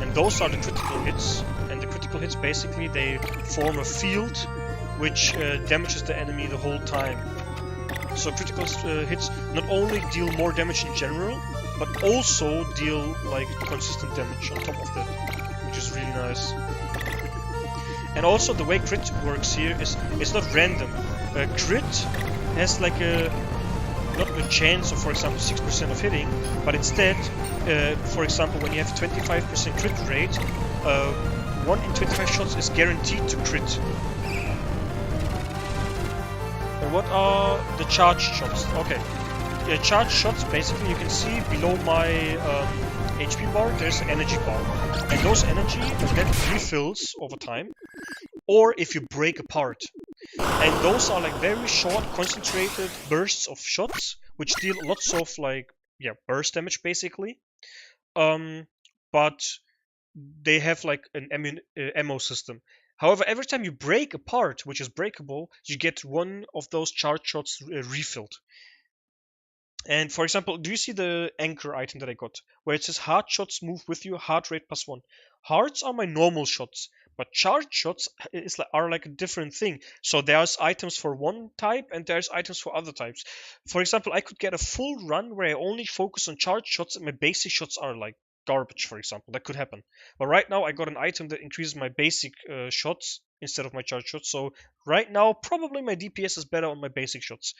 And those are the critical hits. And the critical hits, basically, they form a field which damages the enemy the whole time. So critical hits not only deal more damage in general, but also deal like consistent damage on top of that, which is really nice. And also the way crit works here is it's not random. Crit has like not a chance of, for example, 6% of hitting, but instead, for example, when you have 25% crit rate, 1 in 25 shots is guaranteed to crit. And what are the charged shots? Okay, charged shots, basically you can see below my HP bar there's an energy bar, and those energy that refills over time, or if you break apart. And those are like very short, concentrated bursts of shots, which deal lots of like burst damage basically. But they have like an ammo system. However, every time you break a part which is breakable, you get one of those charged shots refilled. And for example, do you see the anchor item that I got, where it says hard shots move with you, heart rate +1? Hearts are my normal shots, but charged shots are like a different thing. So there's items for one type and there's items for other types. For example, I could get a full run where I only focus on charged shots and my basic shots are like garbage, for example. That could happen. But right now I got an item that increases my basic shots instead of my charged shots. So right now probably my DPS is better on my basic shots.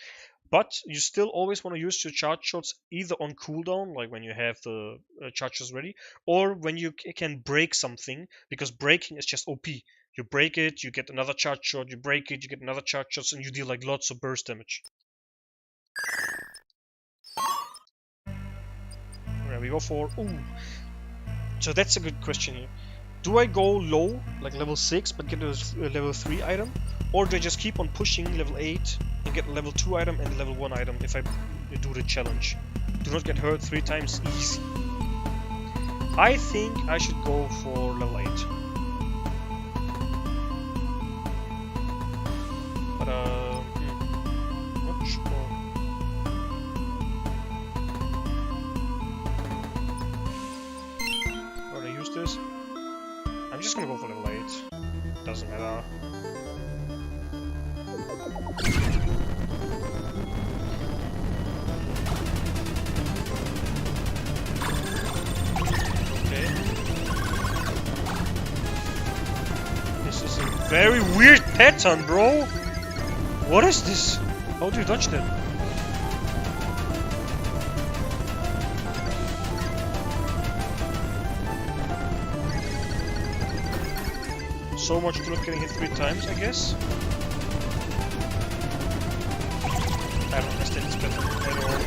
But you still always want to use your charge shots either on cooldown, like when you have the charges ready, or when you can break something, because breaking is just OP. You break it, you get another charge shot, you break it, you get another charge shot, and you deal like lots of burst damage. There we go for... Ooh. So that's a good question here. Do I go low, like level 6, but get a level 3 item? Or do I just keep on pushing level 8 and get a level 2 item and a level 1 item if I do the challenge? Do not get hurt 3 times easy. I think I should go for level 8. But not sure. When I use this, I'm just gonna go for level 8. Doesn't matter. Okay. This is a very weird pattern, bro! What is this? How do you dodge that? So much for not getting hit 3 times, I guess. I don't understand this pattern at all.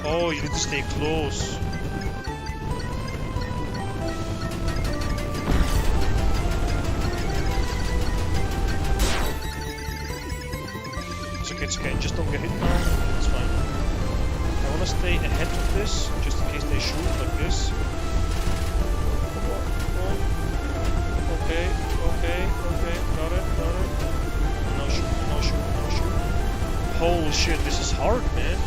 Oh, you need to stay close. It's okay, just don't get hit now, it's fine. I wanna stay ahead of this, just in case they shoot like this. Okay, got it. No shoot. Holy shit, this is hard, man.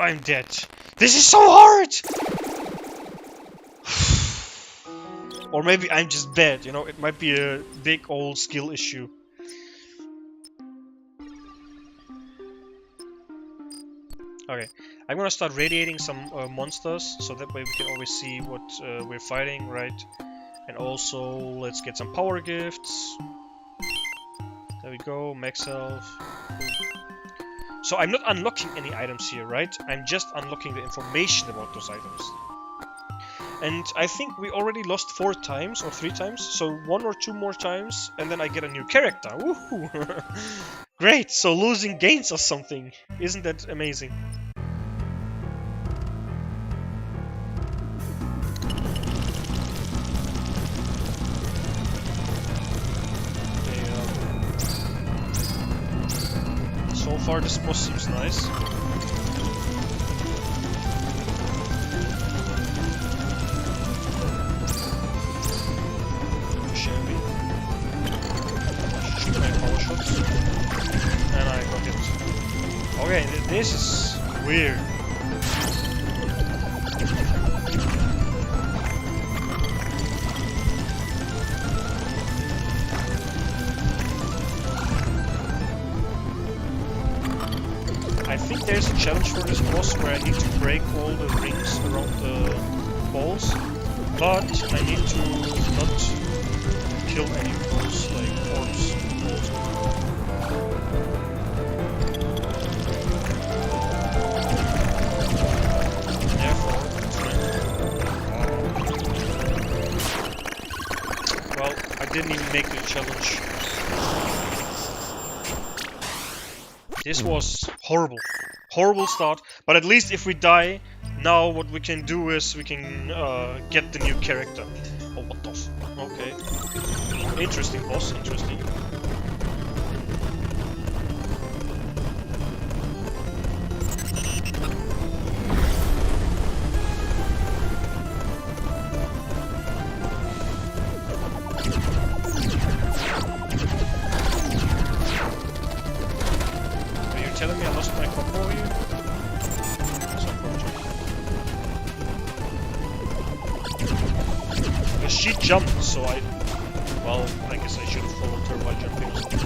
I'm dead. This is so hard! Or maybe I'm just bad, you know, it might be a big old skill issue. Okay, I'm gonna start radiating some monsters, so that way we can always see what we're fighting, right? And also, let's get some power gifts. There we go, max health. So I'm not unlocking any items here, right? I'm just unlocking the information about those items. And I think we already lost 4 times or 3 times, so 1 or 2 more times, and then I get a new character. Woohoo! Great, so losing gains us something. Isn't that amazing? So far this boss seems nice. challenge for this boss where I need to break all the rings around the balls, but I need to not kill any of those like orbs. Therefore, well, I didn't even make the challenge. This was horrible. Horrible start, but at least if we die, now what we can do is we can get the new character. Oh, what the f... Okay. Interesting, boss, interesting. Telling me I lost my combo here? That's unfortunate. But she jumped, so I... Well, I guess I should have followed her by jumping or something.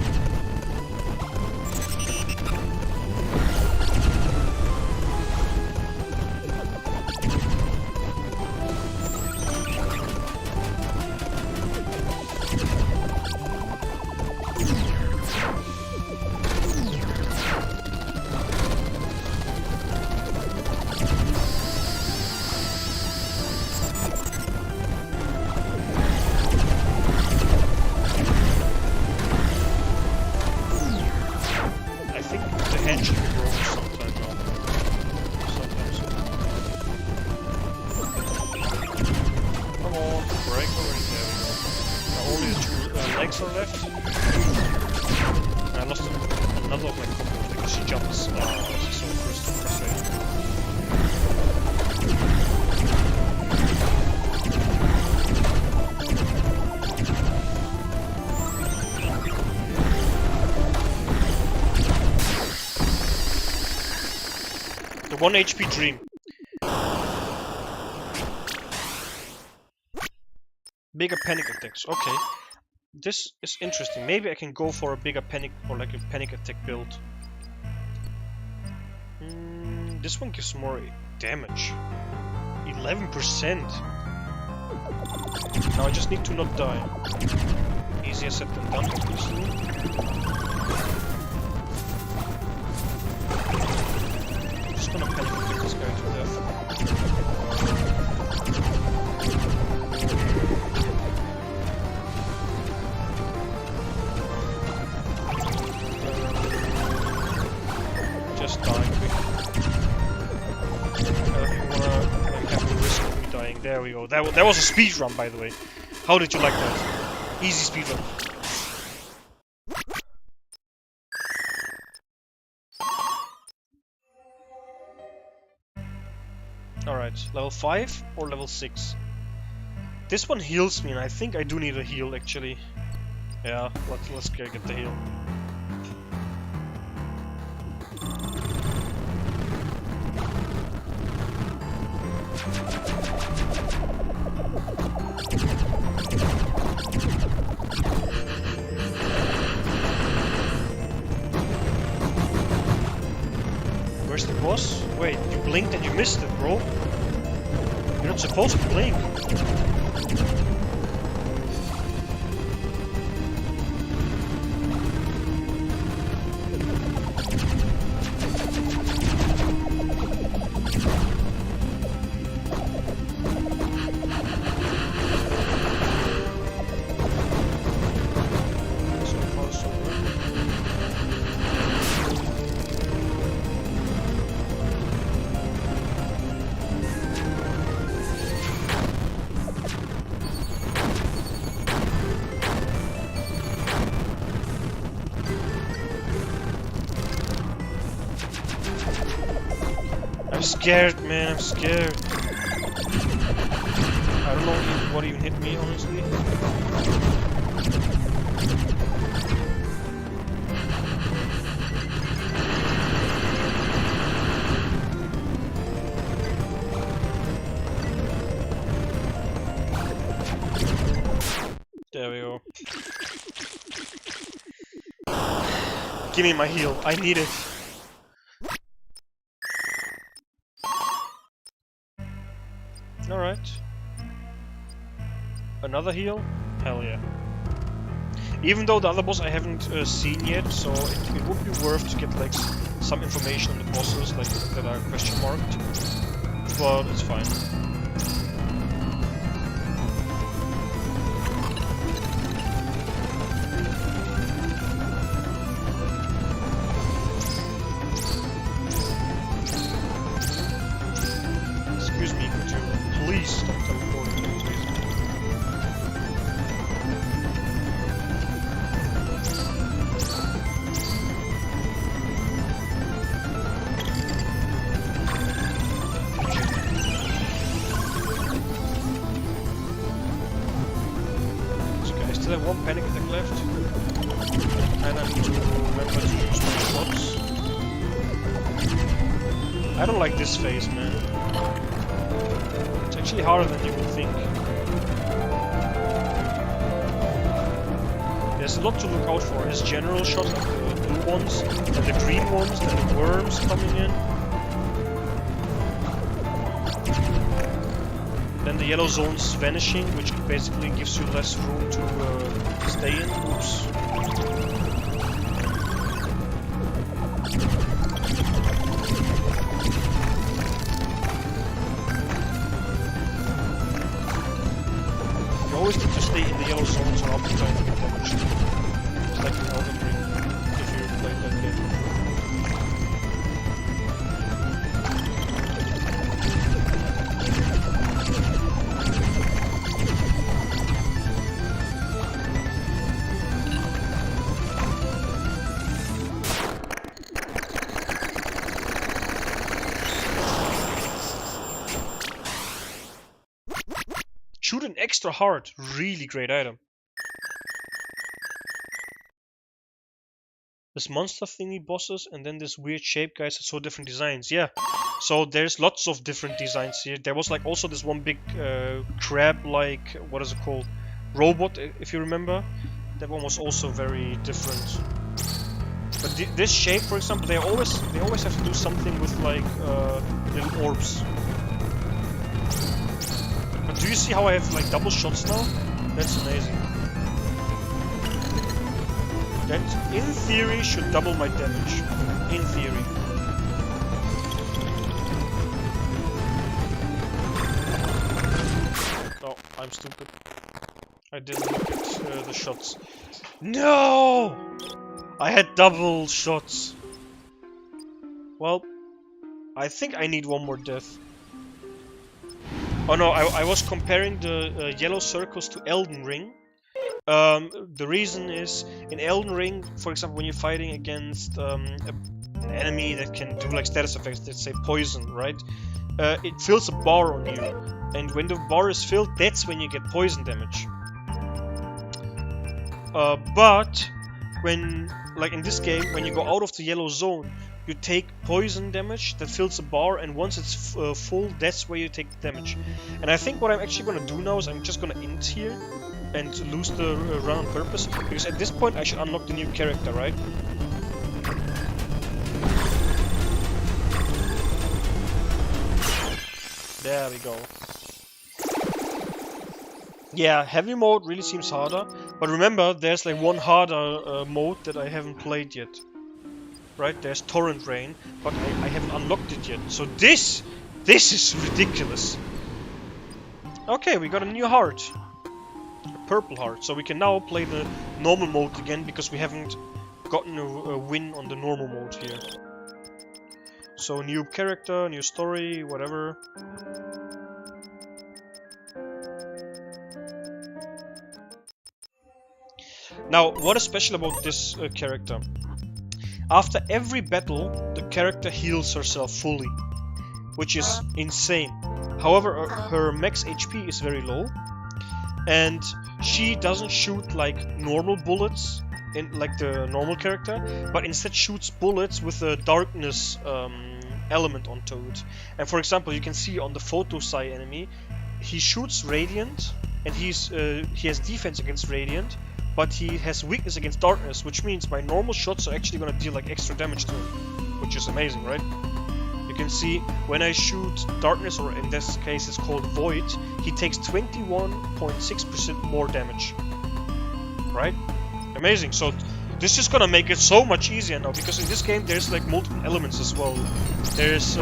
Legs are left. And I lost another of my combos because she jumps. So frustrating. The 1 HP dream. Bigger panic attacks. Okay. This is interesting. Maybe I can go for a bigger panic or like a panic attack build. This one gives more damage. 11%. Now I just need to not die. Easier said than done, obviously. I'm just gonna panic attack this guy to death. Just die quick. You wanna like, have the risk of me dying. There we go. That was a speed run, by the way. How did you like that? Easy speed run. Alright, level 5 or level 6? This one heals me, and I think I do need a heal actually. Yeah, let's get the heal. Where's the boss? Wait, you blinked and you missed it, bro. You're not supposed to blink. I'm scared, man, I'm scared. I don't know what even hit me, honestly. There we go. Give me my heal, I need it. Alright. Another heal? Hell yeah. Even though the other boss I haven't seen yet, so it would be worth to get like some information on the bosses like that are question marked. But it's fine. Excuse me, could you please stop teleporting, please? Still have one panic attack left, and I need to remember to use my shots. I don't like this phase, man. It's actually harder than you would think. There's a lot to look out for. His general shots, like the blue ones, and the green ones, and the worms coming in. Then the yellow zone's vanishing, which basically gives you less room to stay in. Oops. You always need to stay in the yellow zones or up to try to get damage. It's like an Elden Ring, if you played that game. Shoot an extra hard, really great item. This monster thingy bosses and then this weird shape guys are so different designs. Yeah, so there's lots of different designs here. There was like also this one big crab-like, what is it called? Robot, if you remember. That one was also very different. But this shape, for example, they always have to do something with like little orbs. But do you see how I have like double shots now? That's amazing. That, in theory, should double my damage. In theory. Oh, I'm stupid. I didn't look at the shots. No! I had double shots. Well, I think I need one more death. Oh no, I was comparing the yellow circles to Elden Ring. The reason is, in Elden Ring, for example, when you're fighting against an enemy that can do like status effects, let's say poison, right? It fills a bar on you, and when the bar is filled, that's when you get poison damage. But when, like in this game, when you go out of the yellow zone, you take poison damage that fills a bar, and once it's full, that's where you take the damage. And I think what I'm actually gonna do now is I'm just gonna end here and lose the run on purpose, because at this point I should unlock the new character, right? There we go. Yeah, heavy mode really seems harder, but remember, there's like one harder mode that I haven't played yet. Right, there's Torrent Rain, but I haven't unlocked it yet. So this is ridiculous. Okay, we got a new heart. A purple heart. So we can now play the normal mode again, because we haven't gotten a win on the normal mode here. So new character, new story, whatever. Now, what is special about this character? After every battle, the character heals herself fully, which is insane. However, her max HP is very low, and she doesn't shoot like normal bullets, like the normal character, but instead shoots bullets with a darkness element onto it. And for example, you can see on the photo Psy enemy, he shoots Radiant, and he has defense against Radiant, but he has weakness against darkness, which means my normal shots are actually gonna deal like extra damage to him, which is amazing, right? you can see when I shoot Darkness, or in this case it's called Void, he takes 21.6% more damage. Right? Amazing. So this is gonna make it so much easier now, because in this game there's like multiple elements as well. There's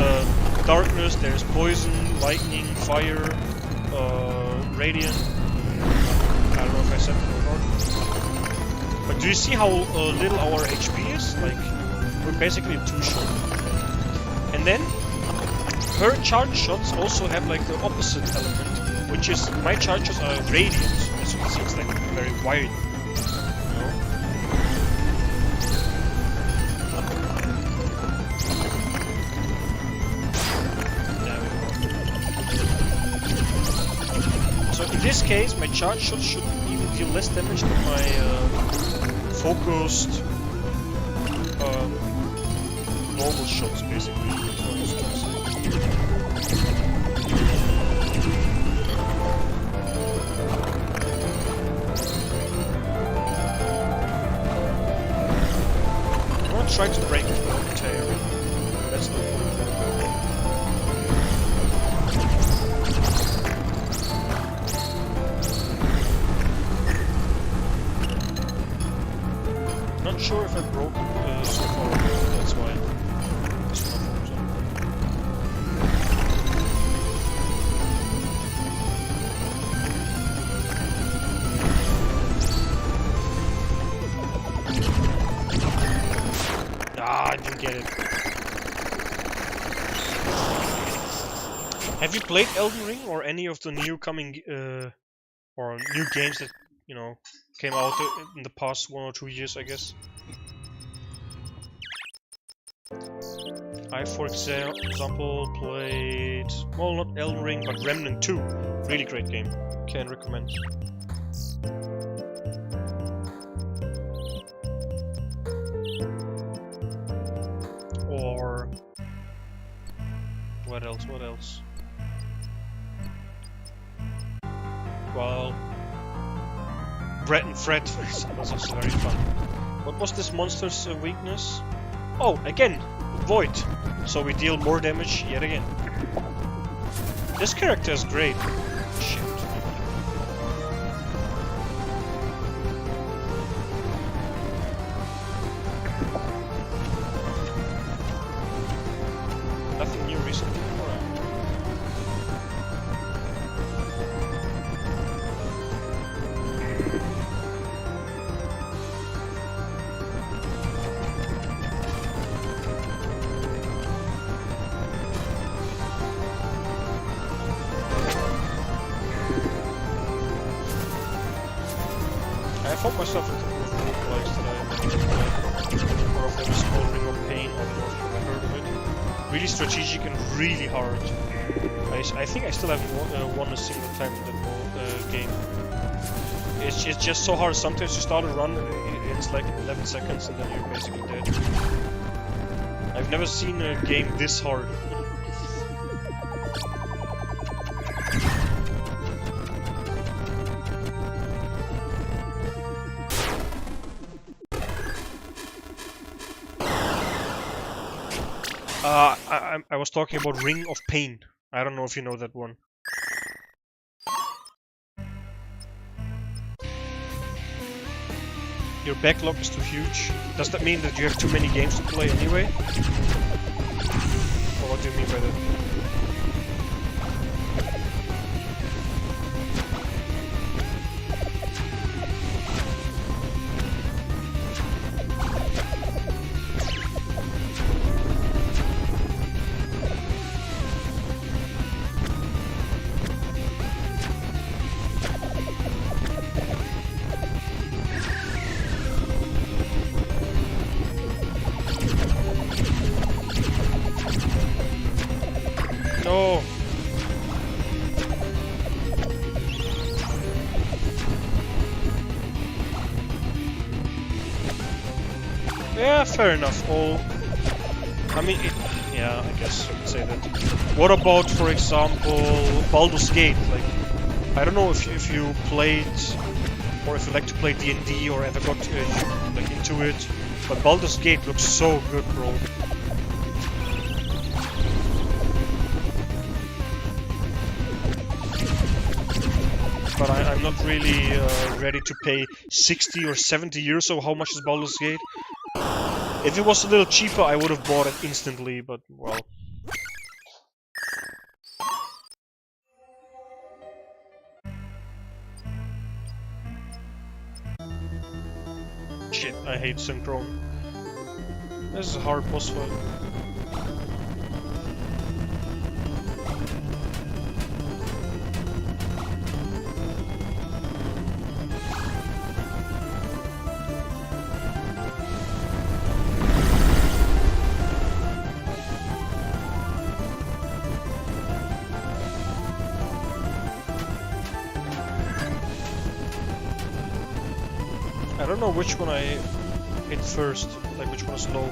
darkness, there's poison, lightning, fire, radiant. I don't know if I said that or not. But do you see how little our HP is? Like, we're basically 2-shot. And then her charge shots also have like the opposite element, which is my charge shots are radiant. As you can see, it's like very wide. In this case, my charge shots should even deal less damage than my focused normal shots, basically. That's what I was trying to say. I'm gonna try to break the tail. That's the point. Not sure if I broke so far, that's why. That's what I'm focused on. Ah, I didn't get it. Have you played Elden Ring or any of the new coming or new games that, you know, came out in the past 1 or 2 years, I guess? I, for example, played, well, not Elden Ring, but Remnant 2. Really great game. Can recommend. Or what else? What else? Well, Brett and Fred was also very fun. What was this monster's weakness? Oh, again, Void. So we deal more damage yet again. This character is great. Shit. Nothing new recently. I found myself in a couple of roguelikes that I managed to play. One of them is called Ring of Pain, I don't know if you've ever heard of it. Really strategic and really hard. I think I still haven't won a single time in that game. It's just so hard. Sometimes you start a run, it's like 11 seconds and then you're basically dead. I've never seen a game this hard. I was talking about Ring of Pain. I don't know if you know that one. Your backlog is too huge. Does that mean that you have too many games to play anyway? Or what do you mean by that? No. Yeah, fair enough. I mean, yeah, I guess you could say that. What about, for example, Baldur's Gate? Like, I don't know if you played, or if you like to play D&D, or ever got like into it, but Baldur's Gate looks so good, bro. I'm not really ready to pay 60 or 70 euros. So how much is Baldur's Gate? If it was a little cheaper, I would have bought it instantly, but well. Shit, I hate Synchrone. This is a hard boss fight. I don't know which one I hit first, like which one is low.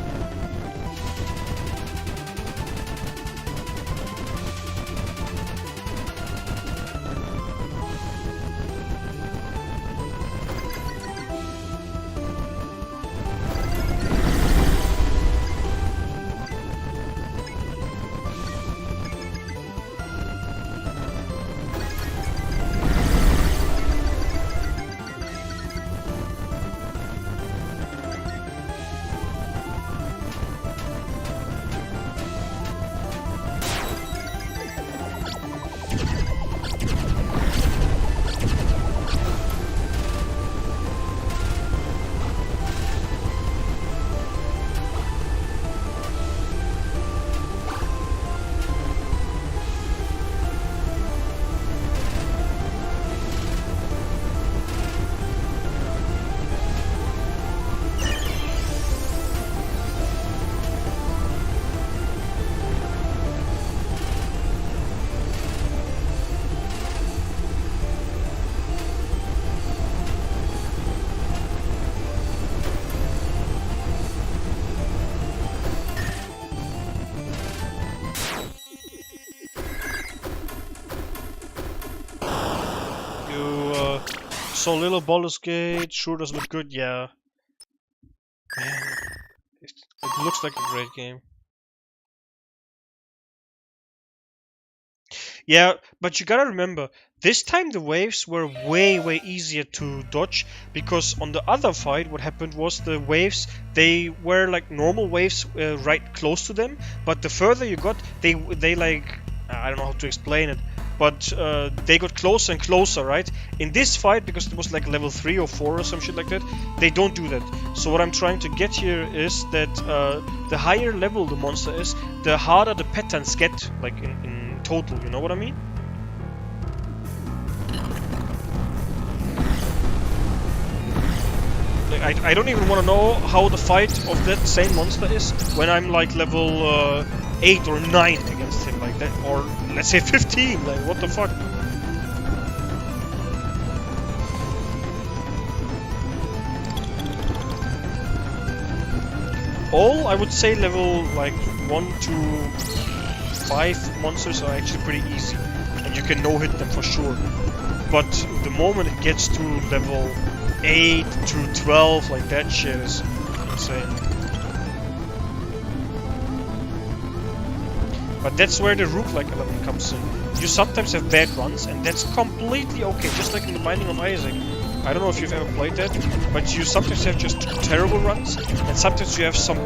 So little Baldur's Gate sure does look good, yeah. Man, it looks like a great game. Yeah, but you gotta remember, this time the waves were way easier to dodge, because on the other fight what happened was the waves, they were like normal waves right close to them, but the further you got, they like, I don't know how to explain it, but they got closer and closer, right? In this fight, because it was like level 3 or 4 or some shit like that, they don't do that. So what I'm trying to get here is that the higher level the monster is, the harder the patterns get, like in total, you know what I mean? Like, I don't even want to know how the fight of that same monster is when I'm like level 8 or 9 against him, like that, or let's say 15, like what the fuck? All, I would say level like 1 to 5 monsters are actually pretty easy, and you can no-hit them for sure. But the moment it gets to level 8 to 12, like that shit is insane. But that's where the rook-like element comes in. You sometimes have bad runs, and that's completely okay, just like in the Binding of Isaac. I don't know if you've ever played that, but you sometimes have just terrible runs, and sometimes you have some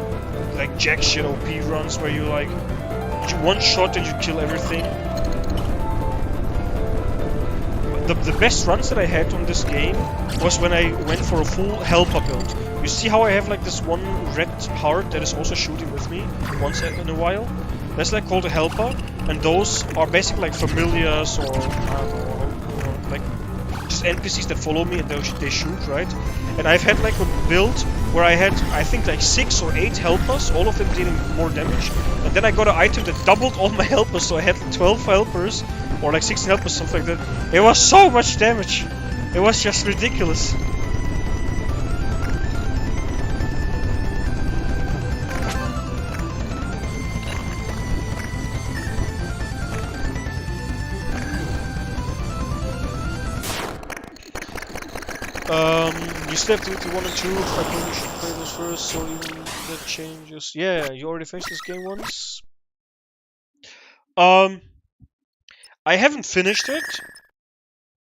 like jack shit OP runs where you like, you one shot and you kill everything. The best runs that I had on this game was when I went for a full helper build. You see how I have like this one red heart that is also shooting with me once in a while? That's like called a helper, and those are basically like familiars or I don't know, or like just NPCs that follow me and they shoot, right? And I've had like a build where I had, I think, like 6 or 8 helpers, all of them dealing more damage, and then I got an item that doubled all my helpers, so I had 12 helpers or like 16 helpers, something like that. It was so much damage. It was just ridiculous. You still have to 1 and 2. I think you should play those first, so even that changes. Yeah, you already finished this game once. I haven't finished it.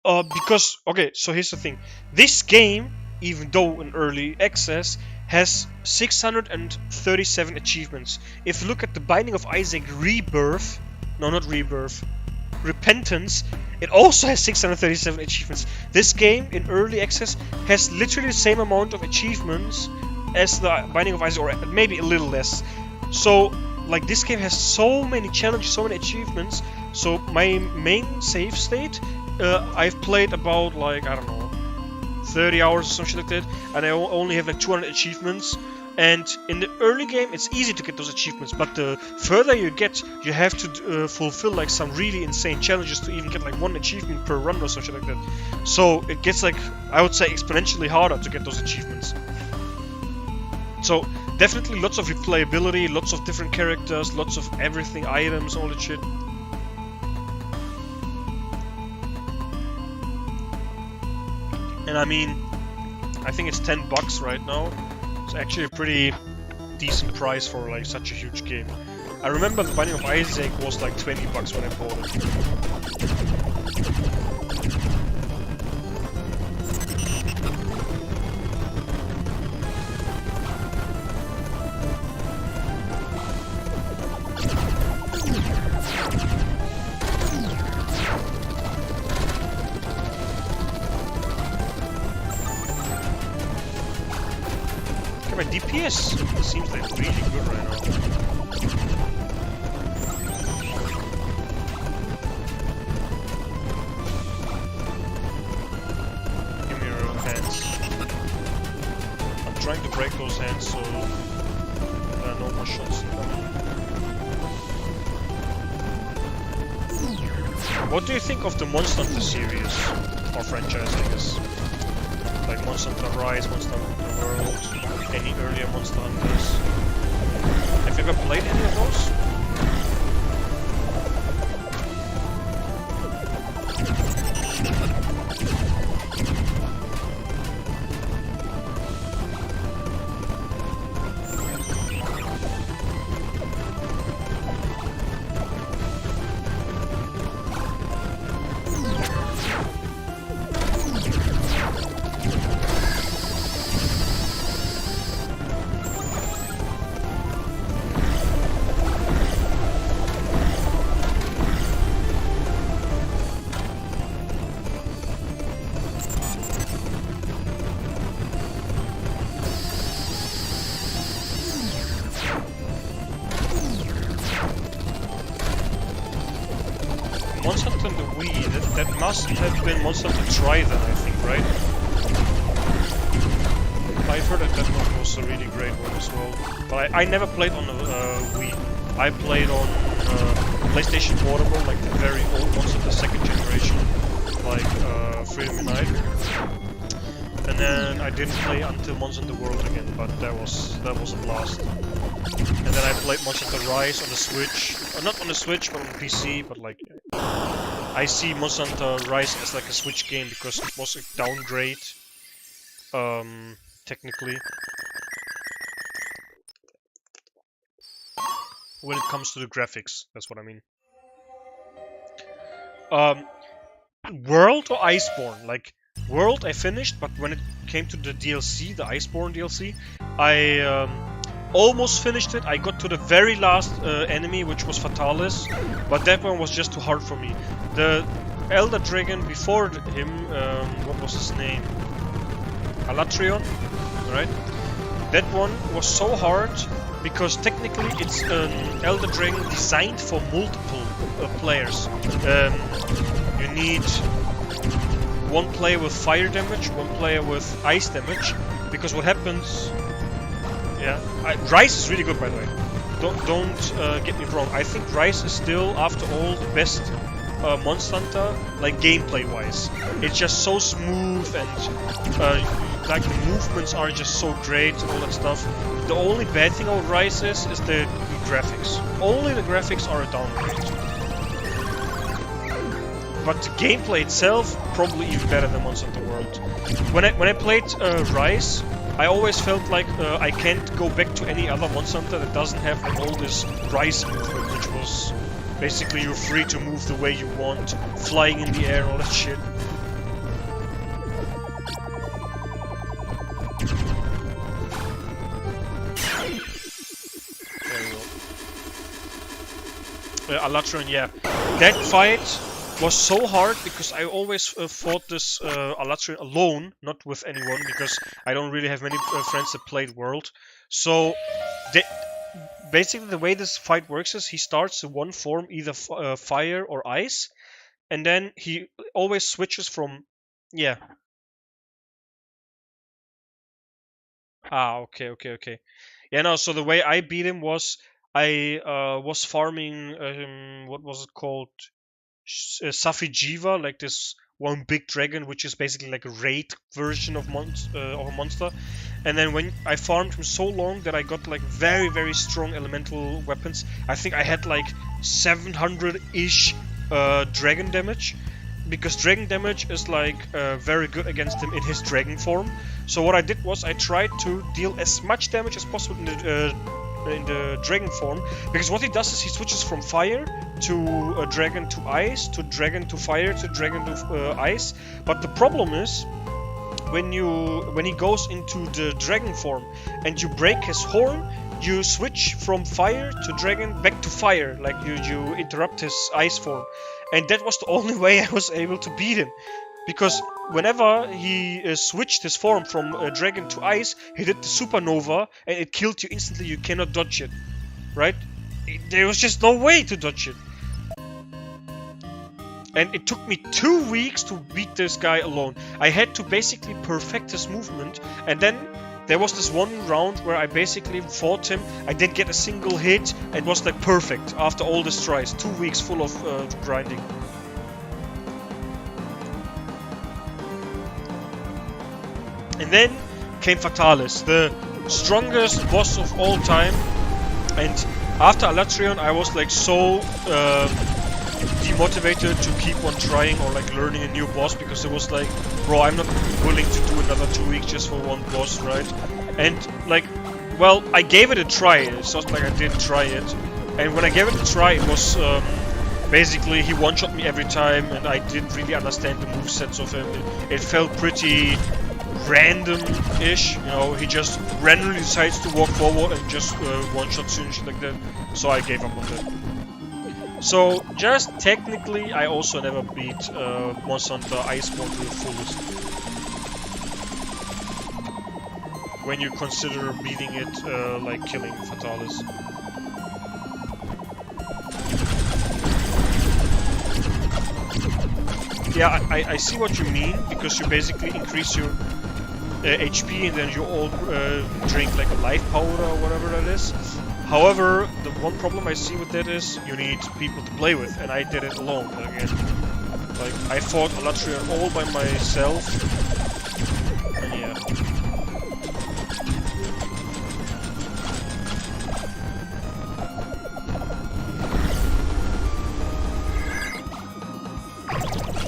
Because, okay, so here's the thing. This game, even though in early access, has 637 achievements. If you look at the Binding of Isaac Rebirth, no, not Rebirth, Repentance, it also has 637 achievements. This game in early access has literally the same amount of achievements as the Binding of Isaac, or maybe a little less. So, like, this game has so many challenges, so many achievements. So my main save state, I've played about, like, I don't know, 30 hours or something like that, and I only have like 200 achievements. And in the early game, it's easy to get those achievements, but the further you get, you have to fulfill like some really insane challenges to even get like one achievement per run or something like that. So it gets, like, I would say, exponentially harder to get those achievements. So definitely lots of replayability, lots of different characters, lots of everything, items, all that shit. And I mean, I think it's $10 right now. It's actually a pretty decent price for like such a huge game. I remember the Binding of Isaac was like $20 when I bought it. My DPS seems like really good right now. Give me your hands. I'm trying to break those hands so there are no more shots coming. What do you think of the Monster Hunter series? Or franchise, I guess. Like Monster Hunter Rise, Monster Hunter World. Any earlier Monster Hunters. Have you ever played any of those? Monster Hunter on the Wii, that must have been Monster Hunter Try then, I think, right? I've heard that one was a really great one as well. But I never played on the Wii. I played on PlayStation Portable, like the very old Monster Hunter second generation, like Freedom Unite. And then I didn't play until Monster Hunter World again, but that was a blast. And then I played Monster Hunter Rise on the Switch, or not on the Switch, but on the PC. But like, I see Monster Hunter Rise as like a Switch game because it was a downgrade, technically, when it comes to the graphics. That's what I mean. World or Iceborne? Like, World I finished, but when it came to the DLC, the Iceborne DLC, I almost finished it. I got to the very last enemy, which was Fatalis, but that one was just too hard for me. The Elder Dragon before him, what was his name? Alatrion, right? That one was so hard because technically it's an Elder Dragon designed for multiple players. You need one player with fire damage, one player with ice damage, because what happens... Yeah, Rise is really good, by the way. Don't get me wrong. I think Rise is still, after all, the best Monster Hunter, like gameplay-wise. It's just so smooth and like the movements are just so great and all that stuff. The only bad thing about Rise is the graphics. Only the graphics are a downgrade. But the gameplay itself, probably even better than Monster Hunter World. When I played Rise, I always felt like I can't go back to any other Monster Hunter that doesn't have like, all this Rise movement, which was basically you're free to move the way you want, flying in the air, all that shit. Alatrion, yeah. That fight was so hard because I always fought this Alatrion alone, not with anyone, because I don't really have many friends that played World. So, basically the way this fight works is he starts in one form, either fire or ice, and then he always switches from... Yeah. Ah, okay. Yeah, no, so the way I beat him was I was farming, what was it called? Safijiva, like this one big dragon, which is basically like a raid version of a monster. And then when I farmed him so long that I got like very strong elemental weapons. I think I had like 700-ish dragon damage, because dragon damage is like very good against him in his dragon form. So what I did was I tried to deal as much damage as possible in the dragon form, because what he does is he switches from fire to a dragon to ice, to dragon to fire, to dragon to ice. But the problem is when he goes into the dragon form and you break his horn, you switch from fire to dragon back to fire, like you interrupt his ice form. And that was the only way I was able to beat him, because whenever he switched his form from dragon to ice, he did the supernova and it killed you instantly. You cannot dodge it, right? There was just no way to dodge it. And it took me 2 weeks to beat this guy alone. I had to basically perfect his movement, and then there was this one round where I basically fought him. I didn't get a single hit. It was like perfect after all these tries. 2 weeks full of grinding. And then came Fatalis, the strongest boss of all time. And after Alatrion, I was like so demotivated to keep on trying or like learning a new boss, because it was like, bro, I'm not willing to do another 2 weeks just for one boss, right? And like, well, I gave it a try. It's not like I didn't try it. And when I gave it a try, it was basically he one-shot me every time, and I didn't really understand the movesets of him. It felt pretty random-ish, you know. He just randomly decides to walk forward and just one-shots you and shit like that. So I gave up on that. So, just technically, I also never beat Monster Hunter Iceborne to the fullest. When you consider beating it like killing Fatalis. Yeah, I see what you mean, because you basically increase your HP and then you all drink like a life powder or whatever that is. However, the one problem I see with that is you need people to play with, and I did it alone again. Like, I fought Alatrion all by myself, and yeah.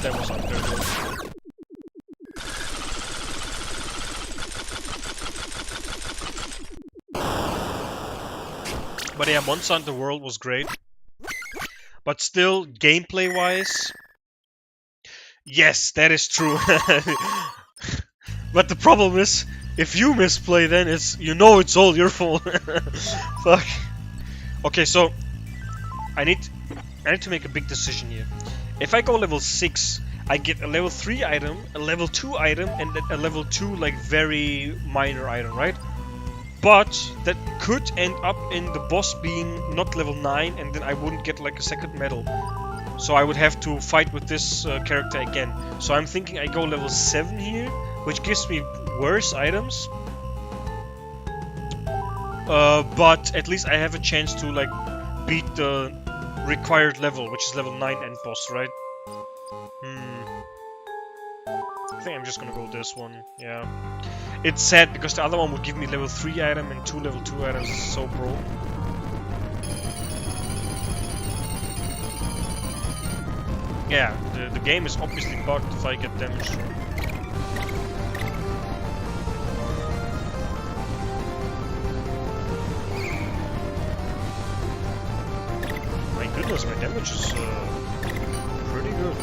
That was unbearable. But yeah, Monster Hunter World was great. But still, gameplay-wise, yes, that is true. But the problem is, if you misplay, then it's, you know, it's all your fault. Fuck. Okay, so I need to make a big decision here. If I go level 6, I get a level 3 item, a level 2 item, and a level 2 like very minor item, right? But that could end up in the boss being not level 9, and then I wouldn't get like a second medal. So I would have to fight with this character again. So I'm thinking I go level 7 here, which gives me worse items. But at least I have a chance to like beat the required level, which is level 9 end boss, right? I think I'm just gonna go this one, yeah. It's sad because the other one would give me level 3 item and 2 level 2 items, so broke. Yeah, the game is obviously bugged if I get damaged. My goodness, my damage is pretty good.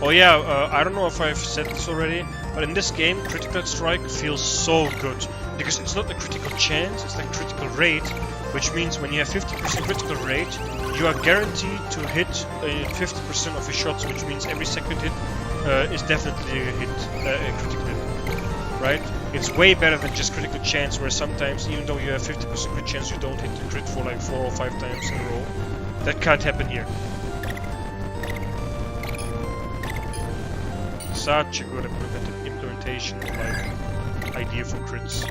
Oh yeah, I don't know if I've said this already. But in this game, critical strike feels so good. Because it's not a critical chance, it's like critical rate. Which means when you have 50% critical rate, you are guaranteed to hit 50% of your shots. Which means every second hit is definitely a hit, a critical hit. Right? It's way better than just critical chance, where sometimes, even though you have 50% crit chance, you don't hit the crit for like 4 or 5 times in a row. That can't happen here. Such a good implementation of like idea for crits.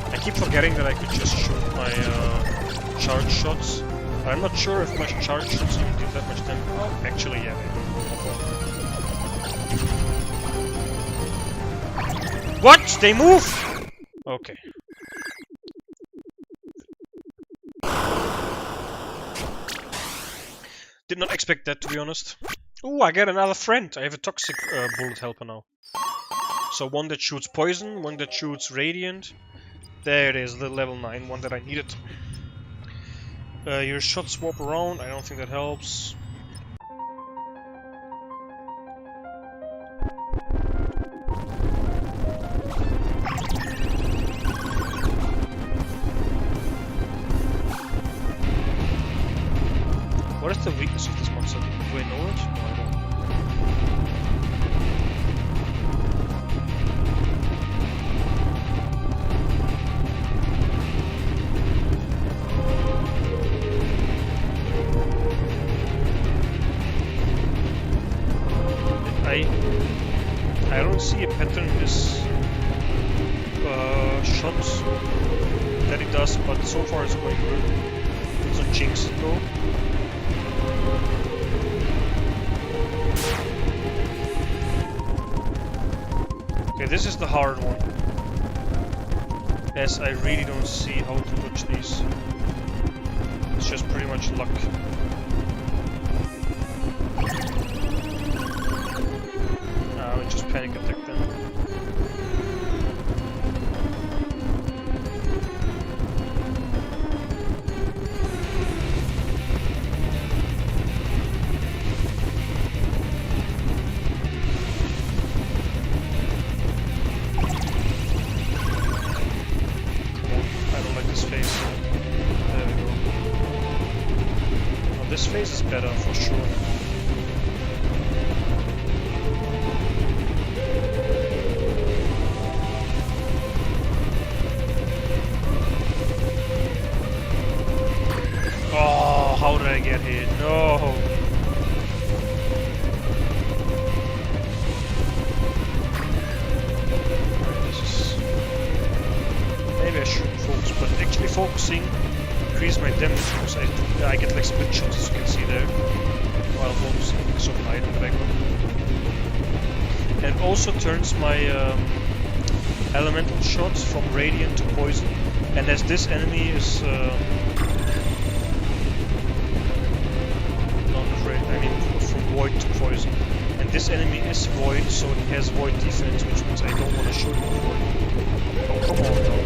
I keep forgetting that I could just shoot my charge shots. I'm not sure if my charge shots even did that much damage. Oh, actually, yeah, they do. What? They move? Okay. Did not expect that, to be honest. Ooh, I get another friend. I have a toxic bullet helper now. So one that shoots poison, one that shoots radiant. There it is, the level 9 one that I needed. Your shots swap around, I don't think that helps. What is the weakness of this monster? Do I know it? No, I don't. I don't see a pattern in this shot that it does, but so far it's going good. It's not jinx though. Okay, this is the hard one, as I really don't see how to dodge these. It's just pretty much luck. Just panic attack them. I don't like this phase. There we go. Now this phase is better for sure. How did I get hit? No! Maybe I shouldn't focus, but actually focusing increases my damage because I get like split shots, as you can see there, while focusing because of an item that I got. And also turns my elemental shots from radiant to poison. And as this enemy is from void to poison. And this enemy is void, so it has void defense, which means I don't want to shoot him void. Oh, come on now.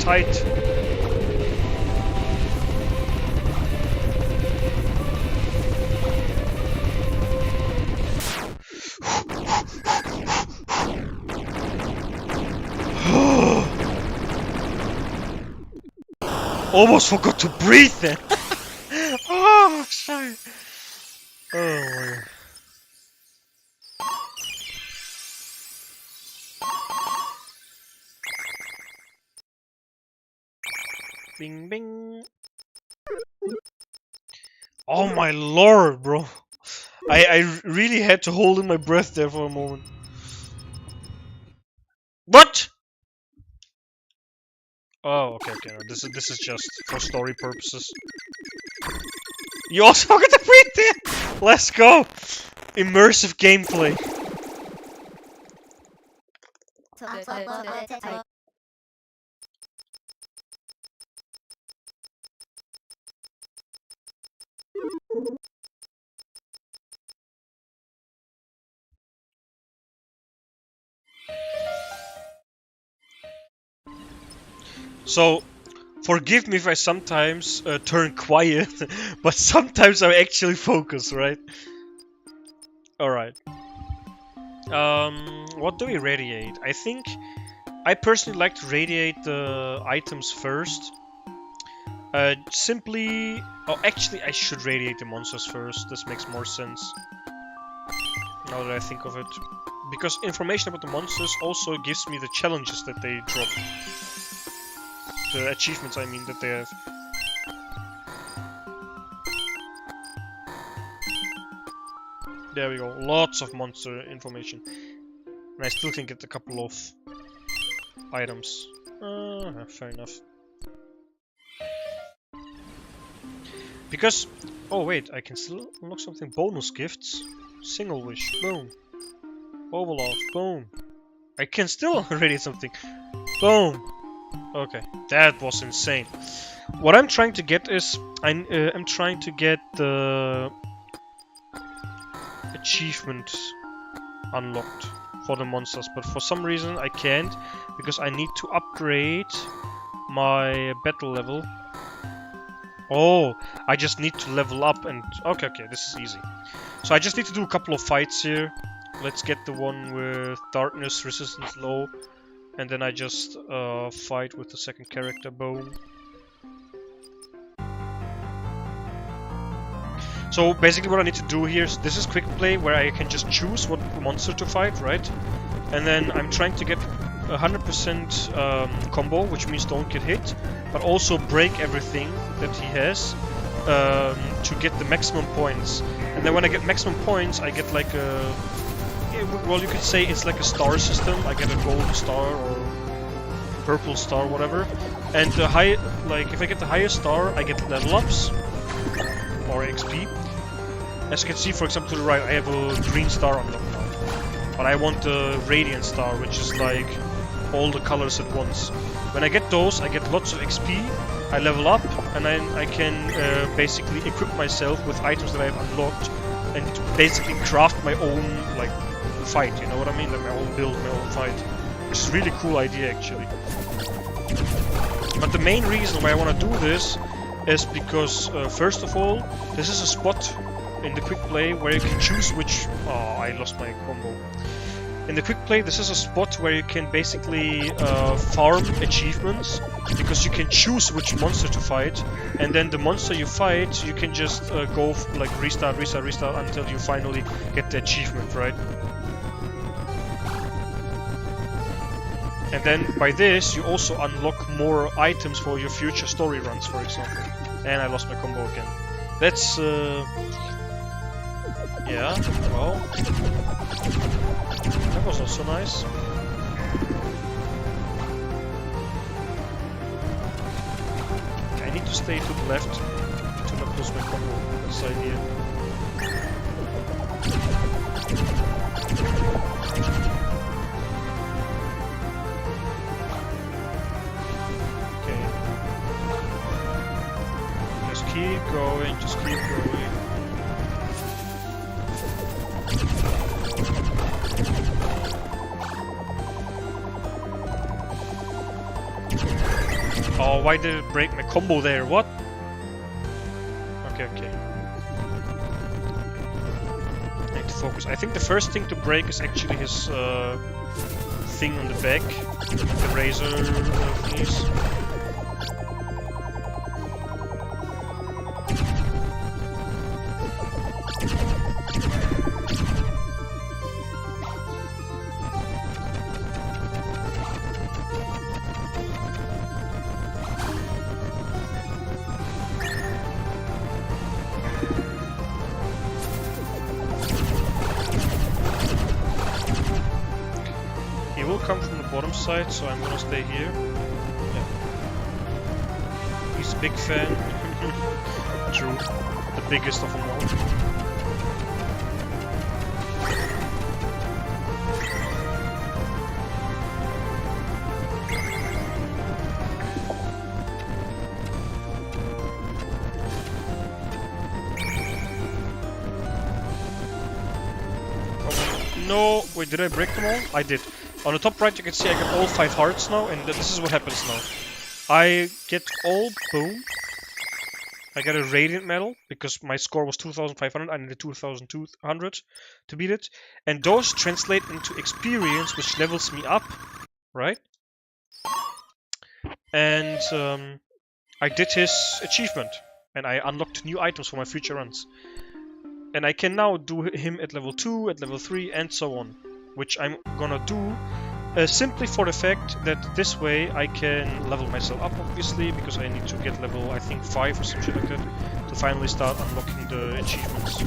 Tight. almost forgot to breathe then. Oh, sorry. Oh. Bing bing. Oh my lord, bro. I really had to hold in my breath there for a moment. What? Oh, okay. No, this is just for story purposes. You also forgot to breathe there. Let's go. Immersive gameplay. So, forgive me if I sometimes turn quiet, but sometimes I actually focus, right? Alright. What do we radiate? I think I personally like to radiate the items first. Simply... Oh, actually I should radiate the monsters first. This makes more sense. Now that I think of it. Because information about the monsters also gives me the challenges that they drop. The achievements, I mean, that they have. There we go. Lots of monster information. And I still can get a couple of items. Fair enough. Because... Oh wait, I can still unlock something. Bonus gifts. Single wish. Boom. Overlord. Boom. I can still radiate something. Boom. Okay, that was insane. What I'm trying to get is... I'm trying to get the... achievement unlocked for the monsters, but for some reason I can't, because I need to upgrade my battle level. Oh, I just need to level up and... Okay, this is easy. So I just need to do a couple of fights here. Let's get the one with darkness resistance low, and then I just fight with the second character. Boom. So basically what I need to do here is, this is quick play where I can just choose what monster to fight, right? And then I'm trying to get 100% combo, which means don't get hit, but also break everything that he has to get the maximum points. And then when I get maximum points, I get like a... Well, you could say it's like a star system. I get a gold star or purple star, whatever. And the high... Like, if I get the highest star, I get level ups. Or XP. As you can see, for example, to the right, I have a green star unlocked now. But I want the radiant star, which is like all the colors at once. When I get those, I get lots of XP, I level up, and then I can basically equip myself with items that I have unlocked, and basically craft my own, like, fight, you know what I mean? Like my own build, my own fight. Which is a really cool idea, actually. But the main reason why I want to do this is because, first of all, this is a spot in the quick play where you can choose which... Oh, I lost my combo. In the quick play, this is a spot where you can basically farm achievements, because you can choose which monster to fight, and then the monster you fight, you can just go like restart until you finally get the achievement, right? And then by this, you also unlock more items for your future story runs, for example. And I lost my combo again. That's yeah, well, that was also nice. I need to stay to the left to not lose my combo. That's the idea. Okay. Just keep going, just keep going. Oh, why did it break my combo there? What? Okay. I need to focus. I think the first thing to break is actually his thing on the back. The razor thingies. campsite, so I'm gonna stay here. Yeah. He's a big fan. True. The biggest of them all. No, wait, did I break them all? I did. On the top right you can see I get all 5 hearts now, and this is what happens now. I get all, boom. I get a radiant medal, because my score was 2500, I needed 2200 to beat it. And those translate into experience, which levels me up, right? And I did his achievement, and I unlocked new items for my future runs. And I can now do him at level 2, at level 3, and so on. Which I'm gonna do simply for the fact that this way I can level myself up, obviously, because I need to get level, I think, 5 or something like that, to finally start unlocking the achievements.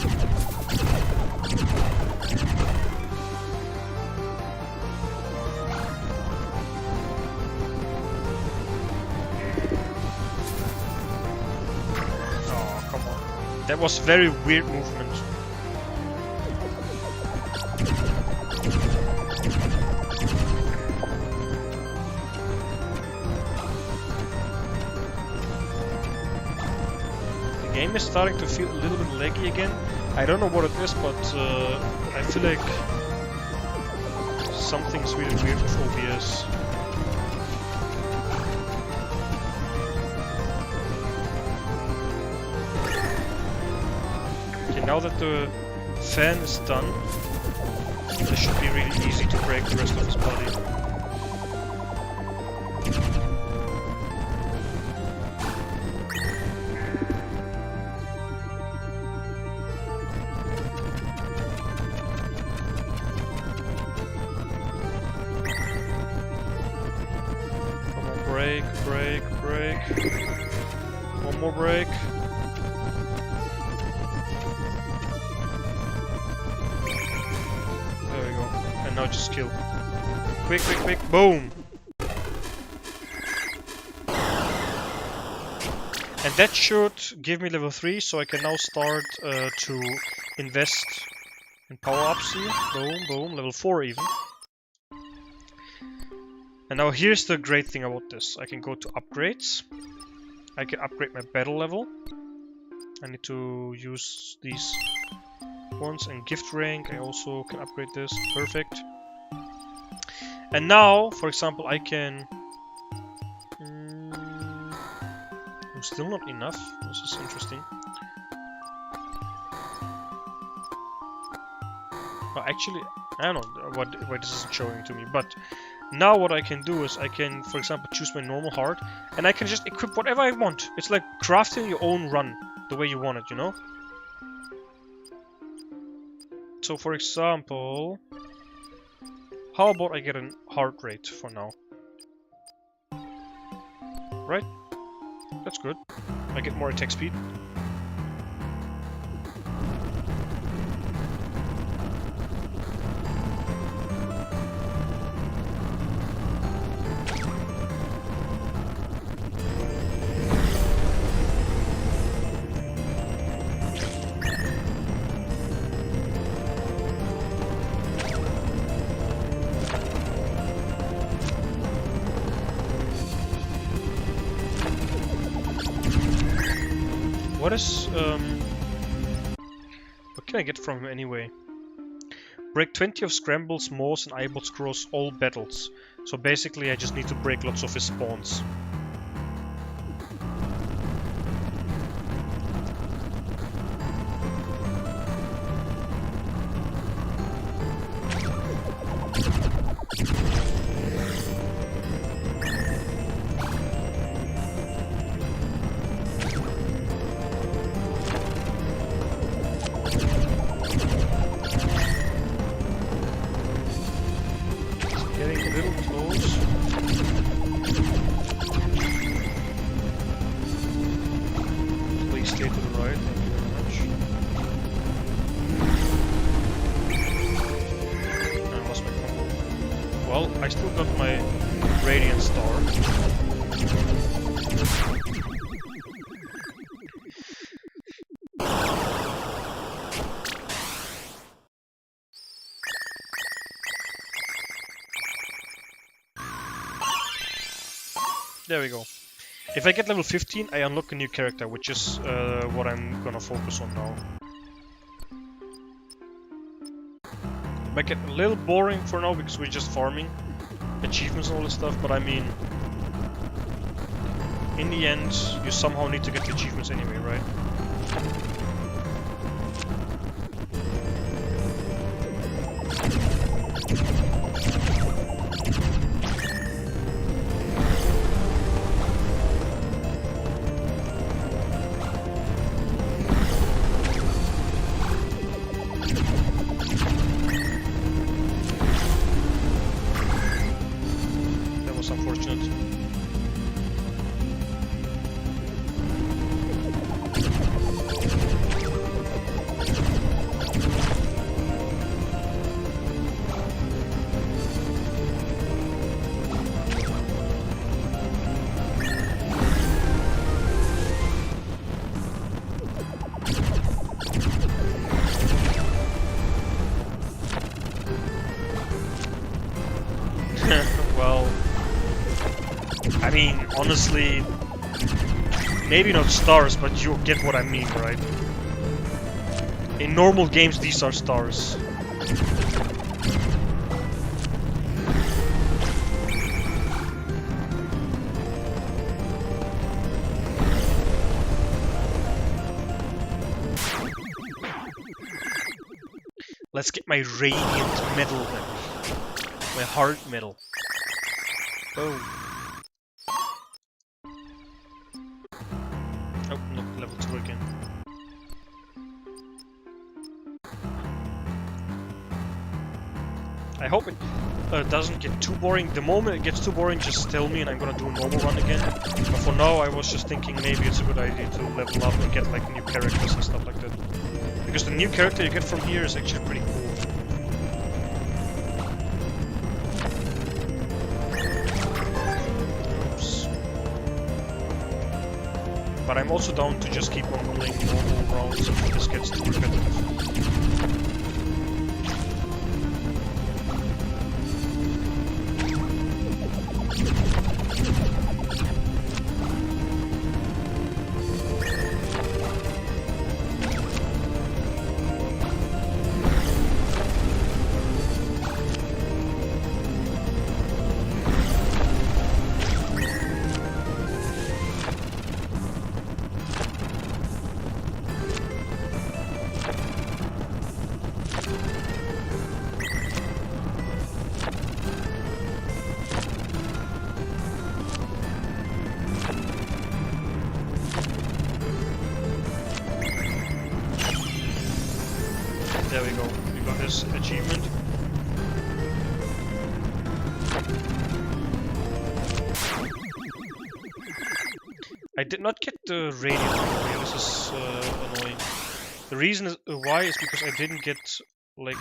Oh, come on. That was very weird movement. The game is starting to feel a little bit laggy again. I don't know what it is, but I feel like something's really weird with OBS. Okay, now that the fan is done, it should be really easy to break the rest of his body. Break. One more break. There we go. And now just kill. Quick. Boom! And that should give me level 3, so I can now start to invest in power-ups here. Boom. Level 4 even. And now here's the great thing about this. I can go to upgrades. I can upgrade my battle level. I need to use these ones. And gift rank, I also can upgrade this. Perfect. And now, for example, I can... I'm still not enough. This is interesting. Well, actually, I don't know why this isn't showing to me, but... Now what I can do is I can, for example, choose my normal heart, and I can just equip whatever I want. It's like crafting your own run, the way you want it, you know? So, for example, how about I get a heart rate for now? Right? That's good. I get more attack speed. What is, what can I get from him anyway? Break 20 of Scrambles, Maws, and Eyeballs across all battles. So basically I just need to break lots of his spawns. I still got my Radiant Star. There we go. If I get level 15, I unlock a new character, which is what I'm gonna focus on now. It might get a little boring for now because we're just farming achievements and all this stuff, but I mean, in the end, you somehow need to get the achievements anyway, right? Unfortunate. Well, I mean, honestly, maybe not stars, but you get what I mean, right? In normal games, these are stars. Let's get my Radiant Medal then. My Heart Medal. Oh. Oh, not level 2 again. I hope it doesn't get too boring. The moment it gets too boring, just tell me and I'm gonna do a normal run again. But for now, I was just thinking maybe it's a good idea to level up and get like new characters and stuff like that. Because the new character you get from here is actually pretty cool. But I'm also down to just keep on playing normal rounds if this gets too repetitive. There we go, we got this achievement. I did not get the Radiant Medal. This is annoying. The reason is, why is because I didn't get like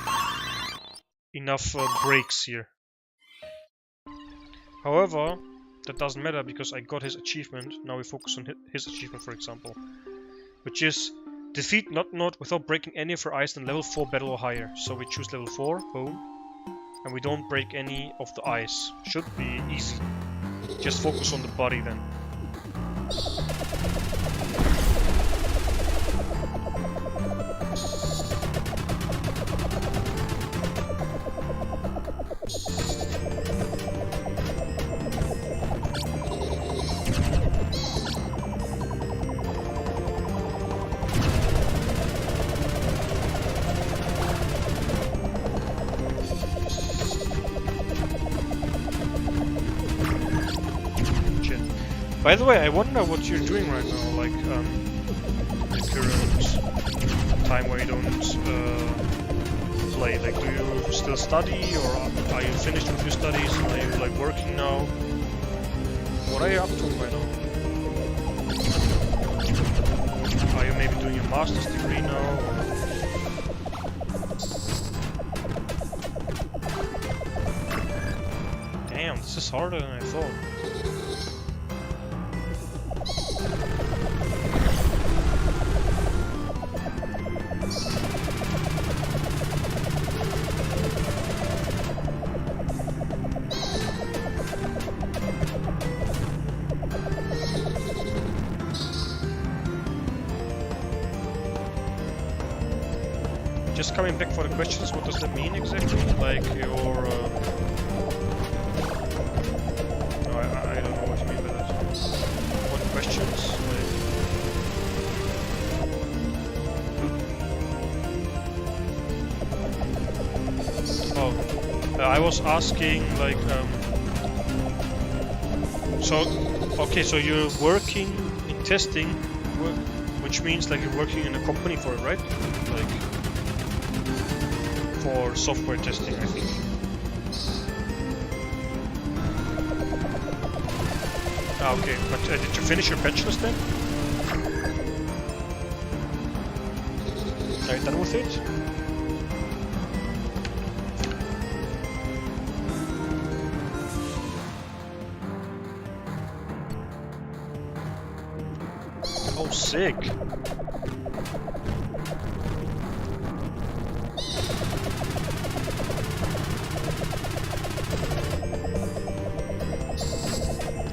enough breaks here. However, that doesn't matter because I got his achievement. Now we focus on his achievement, for example, which is defeat Not Nod without breaking any of her eyes in level 4 battle or higher. So we choose level 4, boom, and we don't break any of the eyes. Should be easy. Just focus on the body then. By the way, I wonder what you're doing right now, like the current time where you don't play. Like, do you still study, or are you finished with your studies? Are you like working now? What are you up to right now? Are you maybe doing your master's degree now? is harder than I thought. Just coming back for the questions, what does that mean exactly? Like your... No, I don't know what you mean by that. What questions? Like... Oh, I was asking like... Okay, so you're working in testing, which means like you're working in a company for it, right? Like... for software testing, I think. Okay, but did you finish your bachelor's then? Are you done with it? Oh, sick!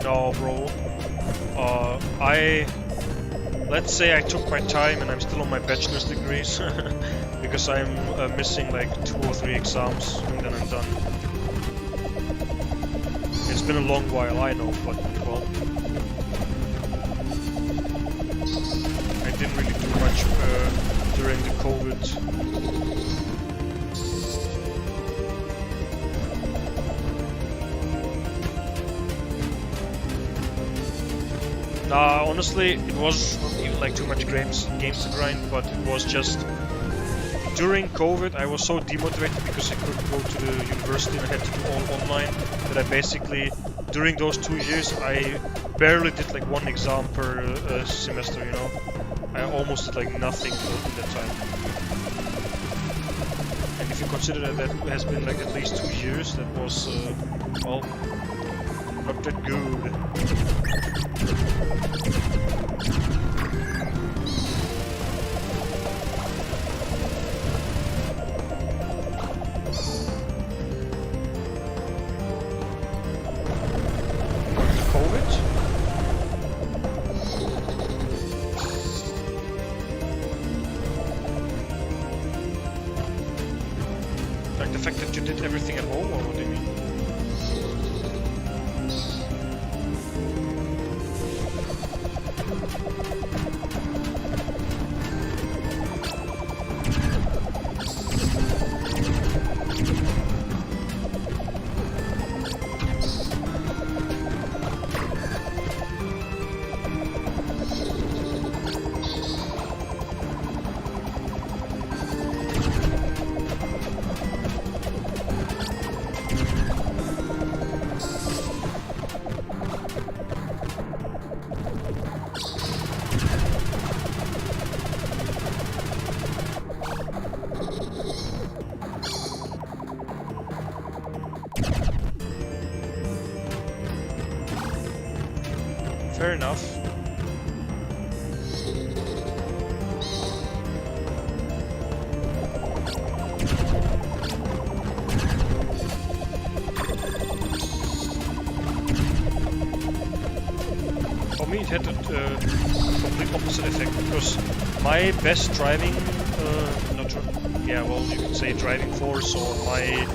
No, bro. Let's say I took my time and I'm still on my bachelor's degrees because I'm missing like 2 or 3 exams and then I'm done. It's been a long while, I know, but well, I didn't really do much during the COVID. Honestly, it was not even like too much games to grind, but it was just during COVID I was so demotivated because I couldn't go to the university and I had to do all online that I basically, during those 2 years, I barely did like 1 exam per semester, you know. I almost did like nothing in that time. And if you consider that has been like at least 2 years, that was, well, not that good. Like the fact that you did everything at home, or what do you mean? Fair enough. For me it had a complete opposite effect because my best driving, you could say driving force, or my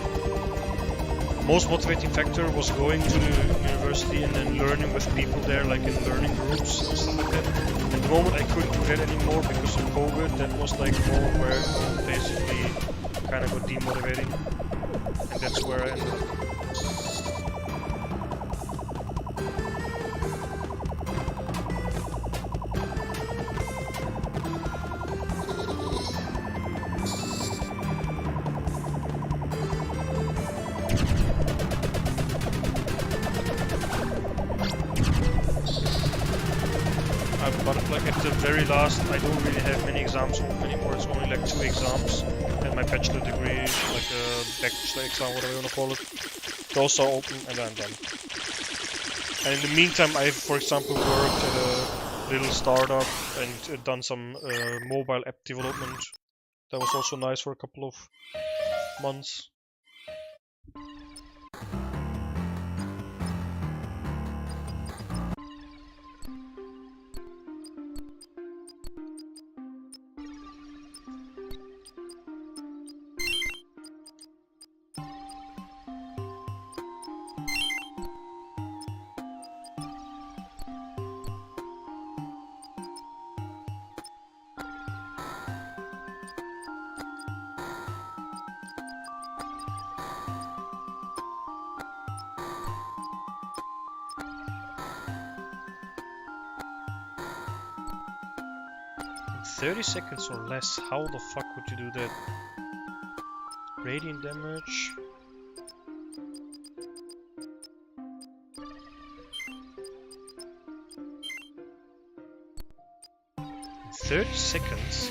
most motivating factor was going to the university and then learning with people there, like in learning groups and stuff like that. At the moment I couldn't do that anymore because of COVID. That was like more where it basically kind of got demotivating, and that's where I ended up. But like at the very last, I don't really have many exams anymore. It's only like 2 exams, and my bachelor degree, like a bachelor exam, whatever you want to call it. those are open, and I'm done. And in the meantime, I've, for example, worked at a little startup and done some mobile app development. That was also nice for a couple of months. In 30 seconds or less, how the fuck would you do that? Radiant damage. In 30 seconds?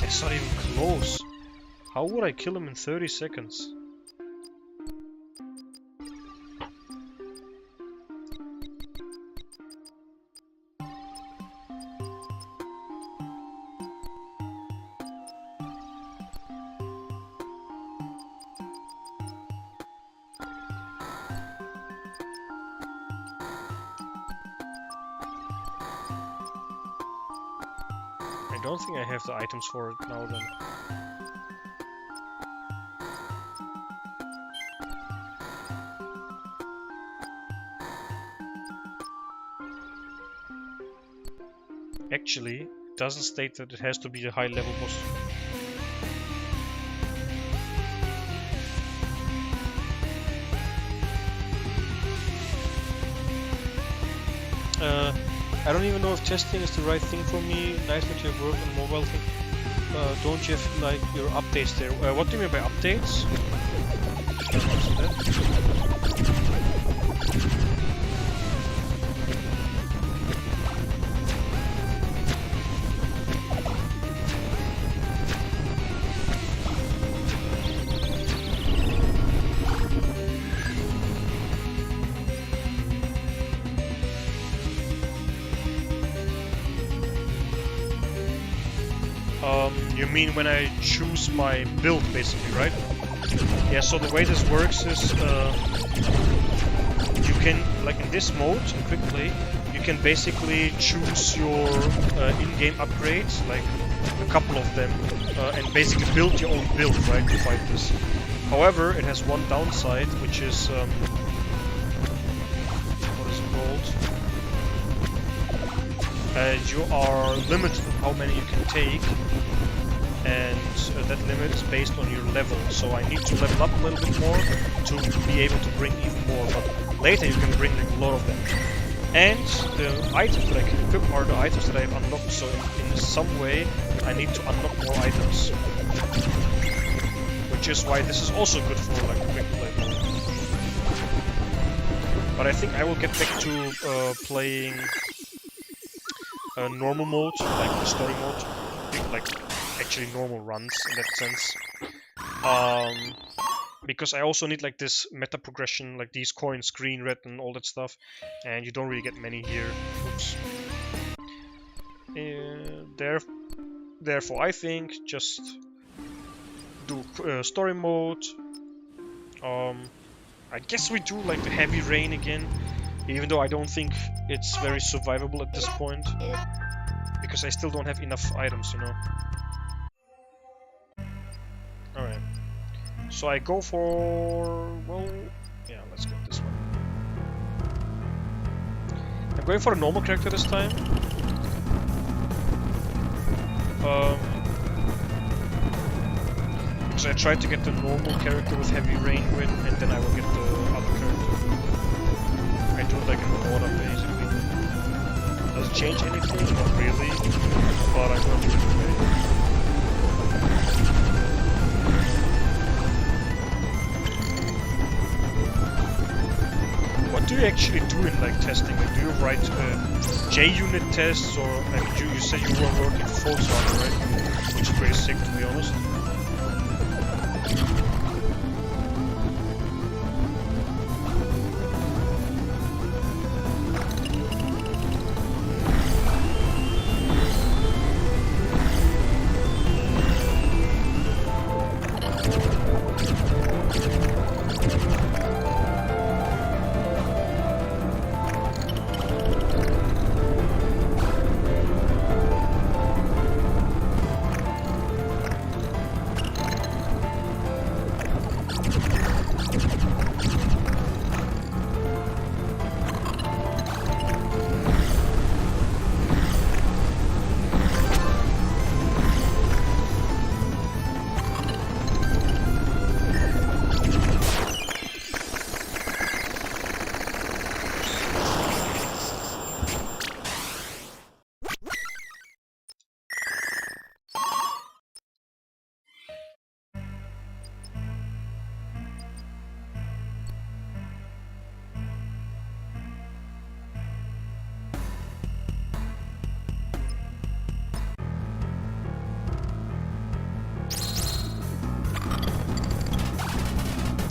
It's not even close. How would I kill him in 30 seconds? I don't think I have the items for it now then. Actually, it doesn't state that it has to be a high level boss. I don't even know if testing is the right thing for me. Nice that you have worked on mobile thing. Don't you have like your updates there? What do you mean by updates? You mean when I choose my build, basically, right? Yeah, so the way this works is you can, like in this mode, in quick play, you can basically choose your in-game upgrades, like a couple of them, and basically build your own build, right, to fight this. However, it has one downside, which is, what is it called? You are limited on how many you can take, and that limit is based on your level, so I need to level up a little bit more to be able to bring even more, but later you can bring like a lot of them. And the items that I can equip are the items that I have unlocked, so in some way I need to unlock more items. Which is why this is also good for like quick play mode. But I think I will get back to playing normal mode, like the story mode, like actually normal runs in that sense. Because I also need like this meta progression, like these coins, green, red, and all that stuff, and you don't really get many here. Oops. Therefore, I think just do story mode. I guess we do like the heavy rain again, even though I don't think it's very survivable at this point, because I still don't have enough items, you know. Alright, so I go for, well, yeah, let's get this one. I'm going for a normal character this time. Because I tried to get the normal character with heavy rain win, and then I will get the other character. do it like in order, basically. Does it change anything? Not really, but I'm gonna do it anyway. What do you actually do in like testing? Like, do you write JUnit tests, or like you said you were working for Volkswagen, right? Which is pretty sick, to be honest.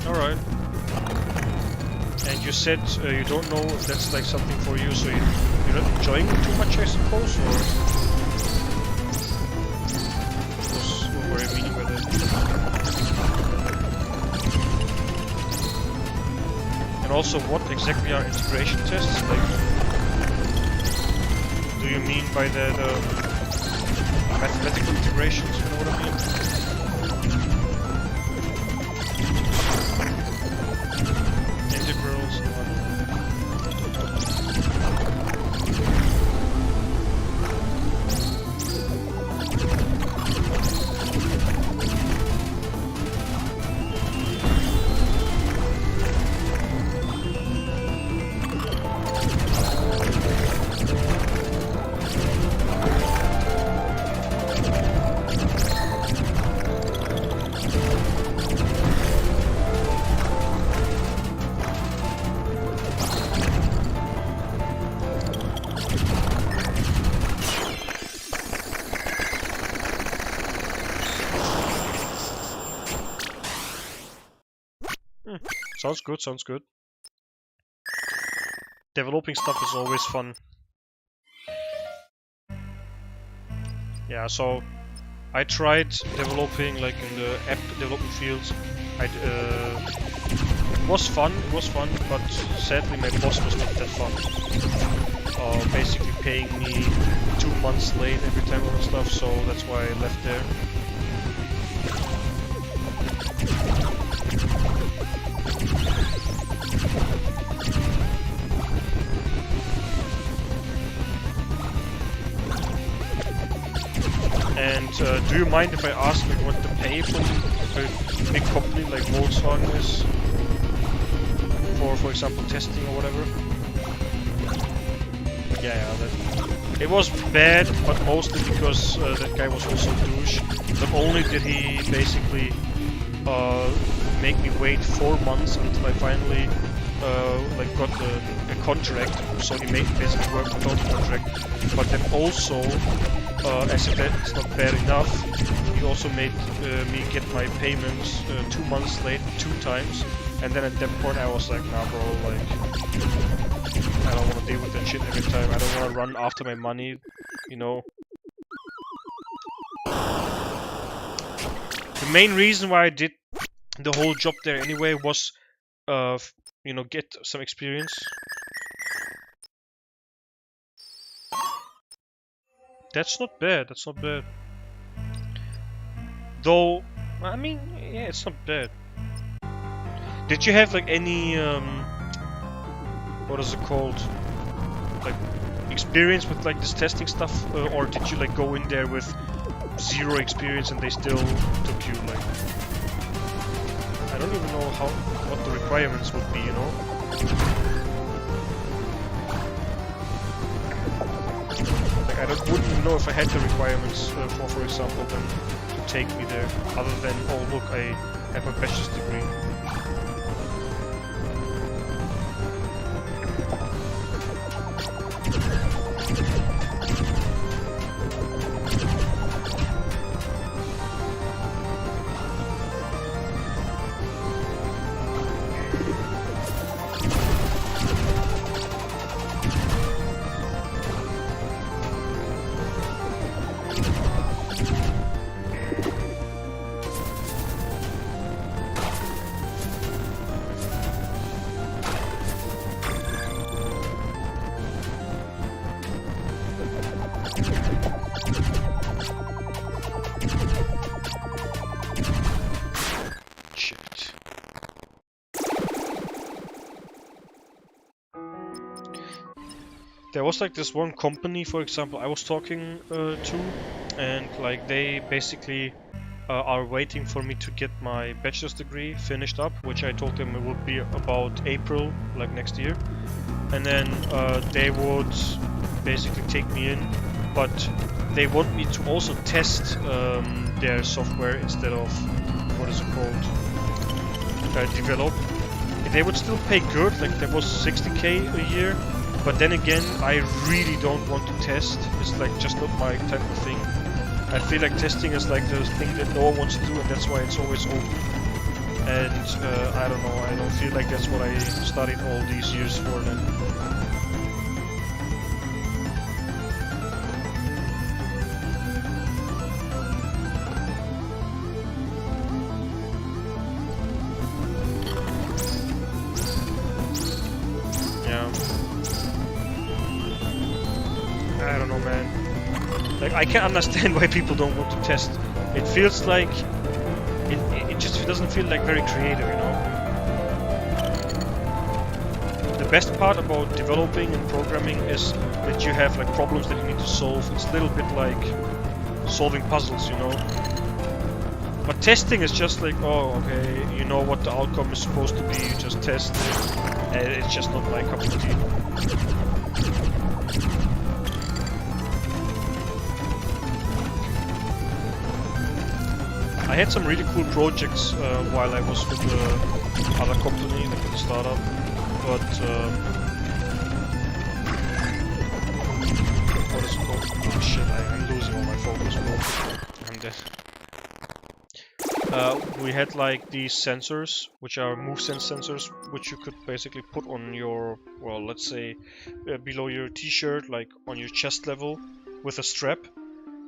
Alright. And you said you don't know if that's like something for you, so you're not enjoying it too much, I suppose, or what were you meaning by that? And also, what exactly are integration tests? Like, do you mean by the mathematical integrations? You know what I mean? Integrals and whatnot. Sounds good, sounds good. Developing stuff is always fun. Yeah, so I tried developing like in the app development fields. It was fun, but sadly my boss was not that fun. Basically paying me 2 months late every time on stuff, so that's why I left there. And do you mind if I ask like what the pay from a big company like Volkswagen is for example testing or whatever? Yeah, it was bad, but mostly because that guy was also a douche. Not only did he basically make me wait 4 months until I finally like got a contract, so he made basically work without a contract, but then also as if that's not bad enough, he also made me get my payments 2 months late 2 times, and then at that point I was like, nah bro, like I don't want to deal with that shit every time. I don't want to run after my money, you know. The main reason why I did the whole job there anyway was you know, get some experience. That's not bad, that's not bad. Though, I mean, yeah, it's not bad. Did you have like any, what is it called? Like, experience with like this testing stuff? Or did you like go in there with 0 experience and they still took you like... I don't even know what the requirements would be, you know? I wouldn't know if I had the requirements for example, them to take me there, other than, oh look, I have a bachelor's degree. There was like this one company, for example, I was talking to, and like they basically are waiting for me to get my bachelor's degree finished up, which I told them it would be about April, like next year, and then they would basically take me in, but they want me to also test their software instead of, what is it called, develop. They would still pay good, like there was 60k a year. But then again, I really don't want to test. It's like just not my type of thing. I feel like testing is like the thing that no one wants to do, and that's why it's always open. And I don't know, I don't feel like that's what I studied all these years for then. I don't know, man. Like, I can't understand why people don't want to test. It feels like it just doesn't feel like very creative, you know. The best part about developing and programming is that you have like problems that you need to solve. It's a little bit like solving puzzles, you know. But testing is just like, oh, okay, you know what the outcome is supposed to be. You just test it, and it's just not my cup of tea. I had some really cool projects while I was with the other company, like the startup, but what is it called? Oh shit, I'm losing all my focus, bro. I'm dead. We had like these sensors, which are MoveSense sensors, which you could basically put on your, well, let's say below your t-shirt, like on your chest level, with a strap.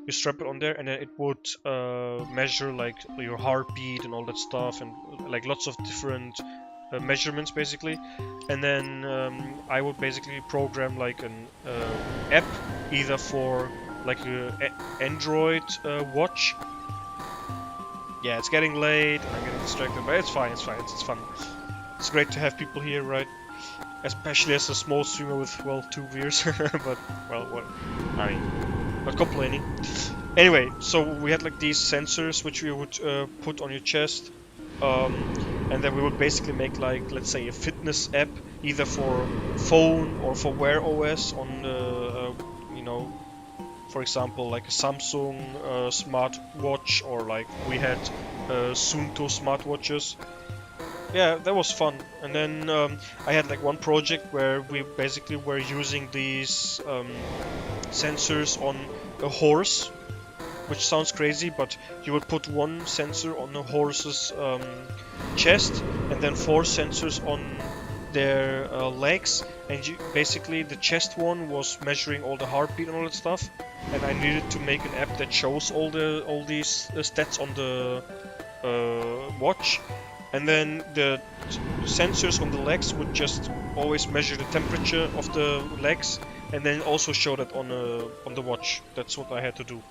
You strap it on there, and then it would measure like your heartbeat and all that stuff, and like lots of different measurements basically. And then I would basically program like an app, either for like a Android watch. Yeah, it's getting late. I'm getting distracted, but it's fine. It's fine. It's fun. It's great to have people here, right? Especially as a small streamer with, well, 2 viewers. But, well, what? I mean, not complaining. Anyway, so we had like these sensors which we would put on your chest, and then we would basically make like, let's say, a fitness app, either for phone or for Wear OS on you know, for example, like a Samsung smart watch, or like we had Suunto smartwatches. Yeah, that was fun. And then I had like one project where we basically were using these sensors on a horse, which sounds crazy, but you would put one sensor on the horse's chest and then 4 sensors on their legs, and basically the chest one was measuring all the heartbeat and all that stuff, and I needed to make an app that shows all these stats on the watch. And then the sensors on the legs would just always measure the temperature of the legs, and then also show that on the watch. That's what I had to do.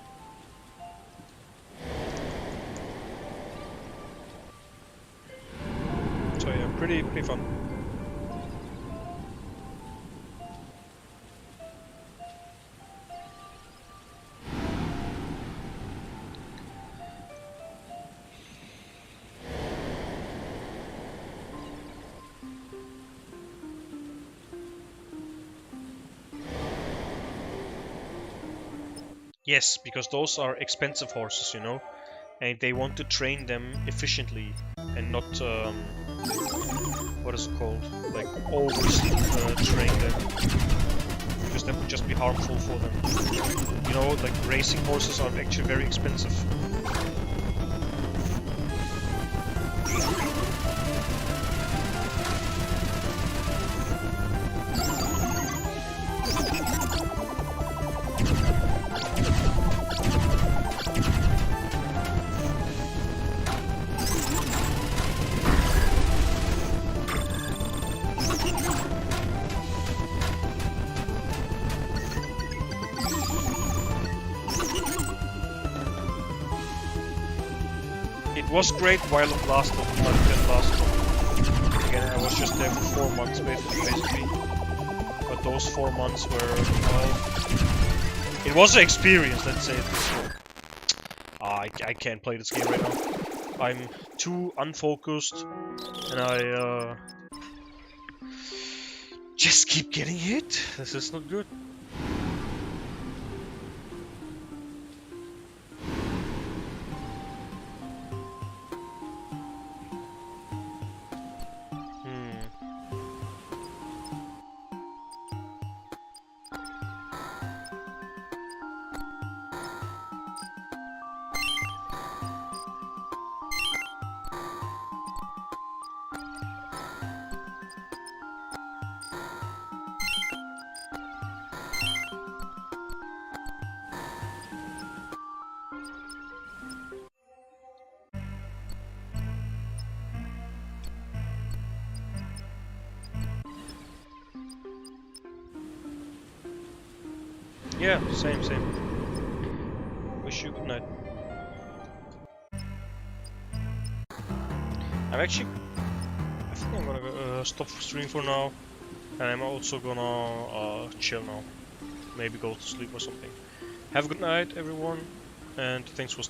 So yeah, pretty fun. Yes, because those are expensive horses, you know, and they want to train them efficiently and not what is it called? Like over train them, because that would just be harmful for them. You know, like racing horses are actually very expensive. It was great while it lasted, but it didn't last long. Again, I was just there for 4 months basically. But those 4 months were, well, it was an experience, let's say it this way. I can't play this game right now. I'm too unfocused, and I just keep getting hit. This is not good. Yeah, same. Wish you good night. I think I'm gonna stop stream for now, and I'm also gonna chill now. Maybe go to sleep or something. Have a good night, everyone, and thanks for stopping.